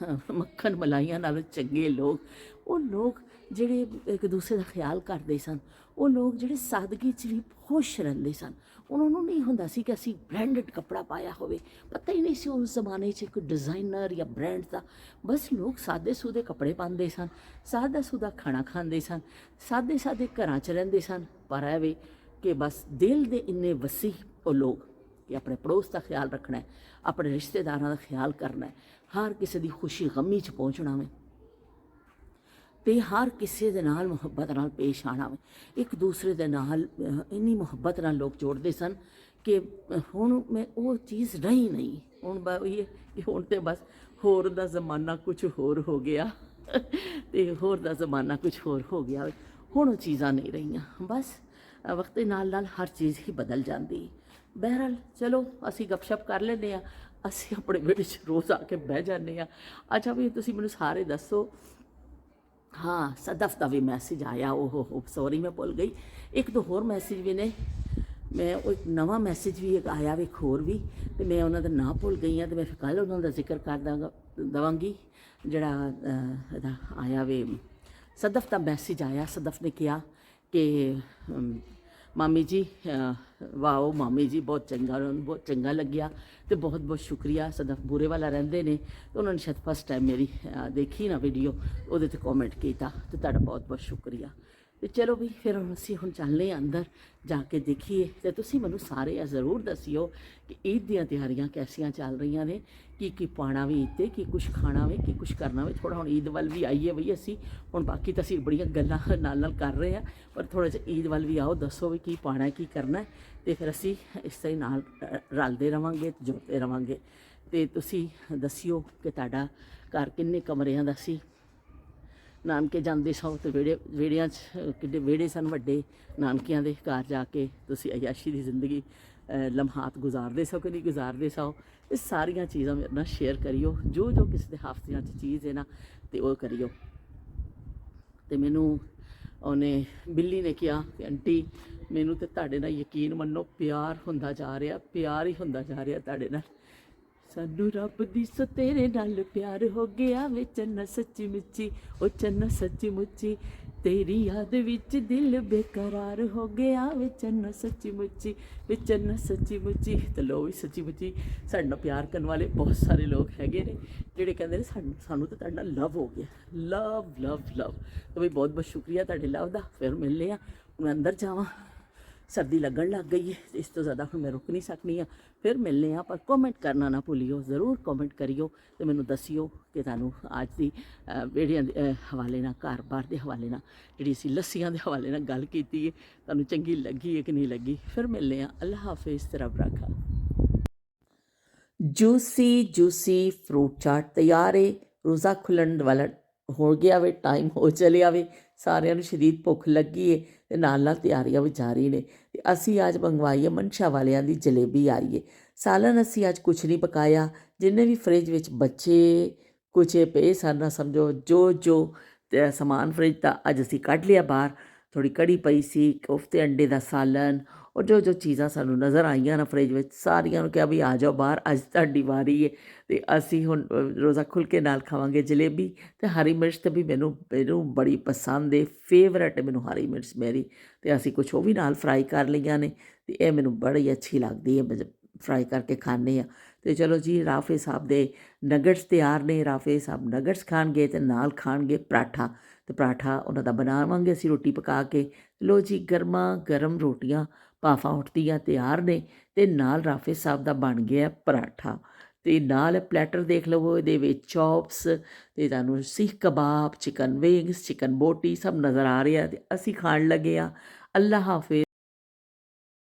ਮੱਖਣ ਮਲਾਈਆਂ ਨਾਲੋਂ ਚੰਗੇ ਲੋਕ, ਉਹ ਲੋਕ ਜਿਹੜੇ ਇੱਕ ਦੂਸਰੇ ਦਾ ਖਿਆਲ ਕਰਦੇ ਸਨ, ਉਹ ਲੋਕ ਜਿਹੜੇ ਸਾਦਗੀ 'ਚ ਵੀ ਖੁਸ਼ ਰਹਿੰਦੇ ਸਨ। ਉਹਨਾਂ ਨੂੰ ਨਹੀਂ ਹੁੰਦਾ ਸੀ ਕਿ ਅਸੀਂ ਬ੍ਰਾਂਡਡ ਕੱਪੜਾ ਪਾਇਆ ਹੋਵੇ, ਪਤਾ ਹੀ ਨਹੀਂ ਸੀ ਉਸ ਜ਼ਮਾਨੇ 'ਚ ਕੋਈ ਡਿਜ਼ਾਈਨਰ ਜਾਂ ਬ੍ਰਾਂਡ ਦਾ। ਬਸ ਲੋਕ ਸਾਦੇ ਸੂਦੇ ਕੱਪੜੇ ਪਾਉਂਦੇ ਸਨ, ਸਾਦਾ ਸੂਦਾ ਖਾਣਾ ਖਾਂਦੇ ਸਨ, ਸਾਦੇ ਸਾਦੇ ਘਰਾਂ 'ਚ ਰਹਿੰਦੇ ਸਨ। ਪਰ ਇਹ ਵੇ ਕਿ ਬਸ ਦਿਲ ਦੇ ਇੰਨੇ ਵਸੀ ਉਹ ਲੋਕ ਕਿ ਆਪਣੇ ਪੜੋਸ ਦਾ ਖਿਆਲ ਰੱਖਣਾ ਹੈ, ਆਪਣੇ ਰਿਸ਼ਤੇਦਾਰਾਂ ਦਾ ਖਿਆਲ ਕਰਨਾ ਹੈ, ਹਰ ਕਿਸੇ ਦੀ ਖੁਸ਼ੀ ਗਮੀ 'ਚ ਪਹੁੰਚਣਾ ਵੇ, ਅਤੇ ਹਰ ਕਿਸੇ ਦੇ ਨਾਲ ਮੁਹੱਬਤ ਨਾਲ ਪੇਸ਼ ਆਉਣਾ ਵੇ। ਇੱਕ ਦੂਸਰੇ ਦੇ ਨਾਲ ਇੰਨੀ ਮੁਹੱਬਤ ਨਾਲ ਲੋਕ ਜੋੜਦੇ ਸਨ ਕਿ ਹੁਣ ਮੈਂ ਉਹ ਚੀਜ਼ ਰਹੀ ਨਹੀਂ। ਹੁਣ ਇਹ ਕਿ ਹੁਣ ਤਾਂ ਬਸ ਹੋਰ ਦਾ ਜ਼ਮਾਨਾ ਕੁਛ ਹੋਰ ਹੋ ਗਿਆ ਅਤੇ ਹੋਰ ਦਾ ਜ਼ਮਾਨਾ ਕੁਛ ਹੋਰ ਹੋ ਗਿਆ। ਹੁਣ ਉਹ ਚੀਜ਼ਾਂ ਨਹੀਂ ਰਹੀਆਂ। ਬਸ ਵਕਤ ਦੇ ਨਾਲ ਨਾਲ ਹਰ ਚੀਜ਼ ਹੀ ਬਦਲ ਜਾਂਦੀ। ਬਹਿਰਹਾਲ ਚਲੋ ਅਸੀਂ ਗੱਪਸ਼ਪ ਕਰ ਲੈਂਦੇ ਹਾਂ, ਅਸੀਂ ਆਪਣੇ ਵਿਹੜੇ 'ਚ ਰੋਜ਼ ਆ ਕੇ ਬਹਿ ਜਾਂਦੇ ਹਾਂ। ਅੱਛਾ ਵੀ ਤੁਸੀਂ ਮੈਨੂੰ ਸਾਰੇ ਦੱਸੋ। ਹਾਂ, ਸਦਫ ਦਾ ਵੀ ਮੈਸੇਜ ਆਇਆ, ਉਹ ਸੌਰੀ ਮੈਂ ਭੁੱਲ ਗਈ। ਇੱਕ ਦੋ ਹੋਰ ਮੈਸੇਜ ਵੀ ਨੇ, ਮੈਂ ਉਹ ਇੱਕ ਨਵਾਂ ਮੈਸੇਜ ਵੀ ਇੱਕ ਆਇਆ ਵੇ, ਇੱਕ ਹੋਰ ਵੀ, ਅਤੇ ਮੈਂ ਉਹਨਾਂ ਦਾ ਨਾਂ ਭੁੱਲ ਗਈ ਹਾਂ, ਅਤੇ ਮੈਂ ਫਿਰ ਕੱਲ੍ਹ ਉਹਨਾਂ ਦਾ ਜ਼ਿਕਰ ਕਰ ਦੇਵਾਂਗੀ। ਜਿਹੜਾ ਇਹਦਾ ਆਇਆ ਵੇ, ਸਦਫ ਦਾ ਮੈਸੇਜ ਆਇਆ। ਸਦਫ ਨੇ ਕਿਹਾ ਕਿ ਮਾਮੀ ਜੀ ਵਾਓ ਮਾਮੀ ਜੀ, ਬਹੁਤ ਚੰਗਾ, ਉਹਨਾਂ ਨੂੰ ਬਹੁਤ ਚੰਗਾ ਲੱਗਿਆ ਅਤੇ ਬਹੁਤ ਬਹੁਤ ਸ਼ੁਕਰੀਆ। ਸਦਫ ਬੂਰੇ ਵਾਲਾ ਰਹਿੰਦੇ ਨੇ ਅਤੇ ਉਹਨਾਂ ਨੇ ਸ਼ਾਇਦ ਫਸਟ ਟਾਈਮ ਮੇਰੀ ਦੇਖੀ ਨਾ ਵੀਡੀਓ, ਉਹਦੇ 'ਤੇ ਕੌਮੈਂਟ ਕੀਤਾ, ਅਤੇ ਤੁਹਾਡਾ ਬਹੁਤ ਬਹੁਤ ਸ਼ੁਕਰੀਆ। ਅਤੇ ਚਲੋ ਵੀ ਫਿਰ ਅਸੀਂ ਹੁਣ ਚੱਲਦੇ ਹਾਂ ਅੰਦਰ ਜਾ ਕੇ ਦੇਖੀਏ, ਅਤੇ ਤੁਸੀਂ ਮੈਨੂੰ ਸਾਰੇ ਇਹ ਜ਼ਰੂਰ ਦੱਸਿਓ ਕਿ ਈਦ ਦੀਆਂ ਤਿਆਰੀਆਂ ਕੈਸੀਆਂ ਚੱਲ ਰਹੀਆਂ ਨੇ, ਕੀ ਪਾਉਣਾ ਵੀ ਈਦ 'ਤੇ, ਕੀ ਕੁਛ ਖਾਣਾ ਵੇ, ਕੀ ਕੁਛ ਕਰਨਾ ਵੇ। ਥੋੜ੍ਹਾ ਹੁਣ ਈਦ ਵੱਲ ਵੀ ਆਈਏ ਬਈ ਅਸੀਂ, ਹੁਣ ਬਾਕੀ ਤਾਂ ਅਸੀਂ ਬੜੀਆਂ ਗੱਲਾਂ ਨਾਲ ਨਾਲ ਕਰ ਰਹੇ ਹਾਂ, ਪਰ ਥੋੜ੍ਹਾ ਜਿਹਾ ਈਦ ਵੱਲ ਵੀ ਆਓ, ਦੱਸੋ ਵੀ ਕੀ ਪਾਉਣਾ, ਕੀ ਕਰਨਾ, ਅਤੇ ਫਿਰ ਅਸੀਂ ਇਸ ਤਰ੍ਹਾਂ ਨਾਲ ਰਲਦੇ ਰਹਾਂਗੇ, ਜੁੜਦੇ ਰਹਾਂਗੇ। ਅਤੇ ਤੁਸੀਂ ਦੱਸਿਓ ਕਿ ਤੁਹਾਡਾ ਘਰ ਕਿੰਨੇ ਕਮਰਿਆਂ ਦਾ ਸੀ। ਨਾਨਕੇ ਜਾਂਦੇ ਸੋ ਅਤੇ ਵਿਹੜਿਆਂ 'ਚ ਕਿੱਡੇ ਵਿਹੜੇ ਸਨ ਵੱਡੇ, ਨਾਨਕਿਆਂ ਦੇ ਘਰ ਜਾ ਕੇ ਤੁਸੀਂ ਅਯਾਸ਼ੀ ਦੀ ਜ਼ਿੰਦਗੀ ਲਮਹਾਤ ਗੁਜ਼ਾਰਦੇ ਸੋ ਕਿ ਨਹੀਂ ਗੁਜ਼ਾਰਦੇ ਸੋ। ਇਹ ਸਾਰੀਆਂ ਚੀਜ਼ਾਂ ਮੇਰੇ ਨਾਲ ਸ਼ੇਅਰ ਕਰਿਓ, ਜੋ ਜੋ ਕਿਸੇ ਦੇ ਹਾਫਤਿਆਂ 'ਚ ਚੀਜ਼ ਹੈ ਨਾ, ਅਤੇ ਉਹ ਕਰਿਓ। ਅਤੇ ਮੈਨੂੰ ਉਹਨੇ ਬਿੱਲੀ ਨੇ ਕਿਹਾ ਕਿ ਆਂਟੀ ਮੈਨੂੰ ਤਾਂ ਤੁਹਾਡੇ ਨਾਲ ਯਕੀਨ ਮੰਨੋ ਪਿਆਰ ਹੁੰਦਾ ਜਾ ਰਿਹਾ, ਪਿਆਰ ਹੀ ਹੁੰਦਾ ਜਾ ਰਿਹਾ ਤੁਹਾਡੇ ਨਾਲ। ਸਾਨੂੰ ਰੱਬ ਦੀ ਸੋ ਤੇਰੇ ਨਾਲ ਪਿਆਰ ਹੋ ਗਿਆ ਵੇ ਚੰਨਾ ਸੱਚੀ ਮੁੱਚੀ, ਉਹ ਚੰਨਾ ਸੱਚੀ ਮੁੱਚੀ, ਤੇਰੀ ਯਾਦ ਵਿੱਚ ਦਿਲ ਬੇਕਰਾਰ ਹੋ ਗਿਆ ਵੇ ਚੰਨਾ ਸੱਚੀ ਮੁੱਚੀ, ਵੇ ਚੰਨਾ ਸੱਚੀ ਮੁੱਚੀ। ਤੇ ਲੋ ਵੀ ਸੱਚੀ ਮੁੱਚੀ ਸਾਡੇ ਨਾਲ ਪਿਆਰ ਕਰਨ ਵਾਲੇ ਬਹੁਤ ਸਾਰੇ ਲੋਕ ਹੈਗੇ ਨੇ ਜਿਹੜੇ ਕਹਿੰਦੇ ਨੇ ਸਾਨੂੰ ਤਾਂ ਤੁਹਾਡੇ ਨਾਲ ਲਵ ਹੋ ਗਿਆ, ਲਵ ਲਵ ਲਵ। ਤਾਂ ਬਈ ਬਹੁਤ ਬਹੁਤ ਸ਼ੁਕਰੀਆ ਤੁਹਾਡੇ ਲਵ ਦਾ। ਫਿਰ ਮਿਲਦੇ ਹਾਂ, ਮੈਂ ਅੰਦਰ ਜਾਵਾਂ, ਸਰਦੀ ਲੱਗਣ ਲੱਗ ਗਈ ਹੈ, ਇਸ ਤੋਂ ਜ਼ਿਆਦਾ ਹੁਣ ਮੈਂ ਰੁਕ ਨਹੀਂ ਸਕਦੀ ਹਾਂ। ਫਿਰ ਮਿਲਦੇ ਹਾਂ, ਪਰ ਕੌਮੈਂਟ ਕਰਨਾ ਨਾ ਭੁੱਲਿਓ, ਜ਼ਰੂਰ ਕੌਮੈਂਟ ਕਰਿਓ ਅਤੇ ਮੈਨੂੰ ਦੱਸਿਓ ਕਿ ਤੁਹਾਨੂੰ ਅੱਜ ਦੀ ਵਿਹੜਿਆਂ ਦੇ ਹਵਾਲੇ ਨਾਲ, ਘਰ-ਬਾਰ ਦੇ ਹਵਾਲੇ ਨਾਲ, ਜਿਹੜੀ ਅਸੀਂ ਲੱਸੀਆਂ ਦੇ ਹਵਾਲੇ ਨਾਲ ਗੱਲ ਕੀਤੀ ਹੈ, ਤੁਹਾਨੂੰ ਚੰਗੀ ਲੱਗੀ ਹੈ ਕਿ ਨਹੀਂ ਲੱਗੀ। ਫਿਰ ਮਿਲਦੇ ਹਾਂ। ਅੱਲਾ ਹਾਫਿਜ਼, ਤੇ ਰੱਬ ਰਾਖਾ। ਜੂਸੀ ਫਰੂਟ ਚਾਟ ਤਿਆਰ ਹੈ। ਰੋਜ਼ਾ ਖੁੱਲ੍ਹਣ ਵਾਲਾ ਹੋ ਗਿਆ ਵੇ, ਟਾਈਮ ਹੋ ਚਲਿਆ ਵੇ, ਸਾਰਿਆਂ ਨੂੰ ਸ਼ਦੀਦ ਭੁੱਖ ਲੱਗੀ ਹੈ ਅਤੇ ਨਾਲ ਨਾਲ ਤਿਆਰੀਆਂ ਵੀ ਜਾਰੀ ਨੇ। ਅਤੇ ਅਸੀਂ ਅੱਜ ਮੰਗਵਾਈ ਹੈ ਮਨਸ਼ਾ ਵਾਲਿਆਂ ਦੀ ਜਲੇਬੀ ਆਈ ਹੈ। ਸਾਲਨ ਅਸੀਂ ਅੱਜ ਕੁਛ ਨਹੀਂ ਪਕਾਇਆ, ਜਿੰਨੇ ਵੀ ਫਰਿੱਜ ਵਿੱਚ ਬੱਚੇ ਕੁਛੇ ਪਏ ਸਨ ਨਾ, ਸਮਝੋ ਜੋ ਸਮਾਨ ਫਰਿੱਜ ਦਾ ਅੱਜ ਅਸੀਂ ਕੱਢ ਲਿਆ ਬਾਹਰ। ਥੋੜ੍ਹੀ ਕੜੀ ਪਈ ਸੀ, ਕੋਫਤੇ ਅੰਡੇ ਦਾ ਸਾਲਨ, ਔਰ ਜੋ ਚੀਜ਼ਾਂ ਸਾਨੂੰ ਨਜ਼ਰ ਆਈਆਂ ਨਾ ਫਰਿੱਜ ਵਿੱਚ, ਸਾਰੀਆਂ ਨੂੰ ਕਿਹਾ ਵੀ ਆ ਜਾਓ ਬਾਹਰ, ਅੱਜ ਤੁਹਾਡੀ ਵਾਰੀ ਹੈ। ਅਤੇ ਅਸੀਂ ਹੁਣ ਰੋਜ਼ਾ ਖੁੱਲ੍ਹ ਕੇ ਨਾਲ ਖਾਵਾਂਗੇ ਜਲੇਬੀ। ਅਤੇ ਹਰੀ ਮਿਰਚ ਤਾਂ ਵੀ ਮੈਨੂੰ ਬੜੀ ਪਸੰਦ ਹੈ, ਫੇਵਰੇਟ ਹੈ ਮੈਨੂੰ ਹਰੀ ਮਿਰਚ ਮੇਰੀ। ਅਤੇ ਅਸੀਂ ਕੁਛ ਉਹ ਵੀ ਨਾਲ ਫਰਾਈ ਕਰ ਲਈਆਂ ਨੇ, ਅਤੇ ਇਹ ਮੈਨੂੰ ਬੜੀ ਅੱਛੀ ਲੱਗਦੀ ਹੈ, ਫਰਾਈ ਕਰਕੇ ਖਾਂਦੇ ਹਾਂ। ਅਤੇ ਚਲੋ ਜੀ, ਰਾਫੇ ਸਾਹਿਬ ਦੇ ਨਗਟਸ ਤਿਆਰ ਨੇ। ਰਾਫੇ ਸਾਹਿਬ ਨਗਟਸ ਖਾਣਗੇ ਅਤੇ ਨਾਲ ਖਾਣਗੇ ਪਰਾਠਾ, ਅਤੇ ਪਰਾਠਾ ਉਹਨਾਂ ਦਾ ਬਣਾਵਾਂਗੇ ਅਸੀਂ ਰੋਟੀ ਪਕਾ ਕੇ। ਲੋ ਜੀ, ਗਰਮਾ ਗਰਮ ਰੋਟੀਆਂ ਭਾਫਾਂ ਉੱਠਦੀਆਂ ਤਿਆਰ ਨੇ, ਅਤੇ ਨਾਲ ਰਾਫੇ ਸਾਹਿਬ ਦਾ ਬਣ ਗਿਆ ਪਰਾਠਾ। ਅਤੇ ਨਾਲ ਪਲੈਟਰ ਦੇਖ ਲਵੋ, ਇਹਦੇ ਵਿੱਚ ਚੌਪਸ ਅਤੇ ਤੁਹਾਨੂੰ ਸੀਖ ਕਬਾਬ, ਚਿਕਨ ਵਿੰਗਸ, ਚਿਕਨ ਬੋਟੀ ਸਭ ਨਜ਼ਰ ਆ ਰਿਹਾ, ਅਤੇ ਅਸੀਂ ਖਾਣ ਲੱਗੇ ਹਾਂ। ਅੱਲਾ ਹਾਫਿਜ਼।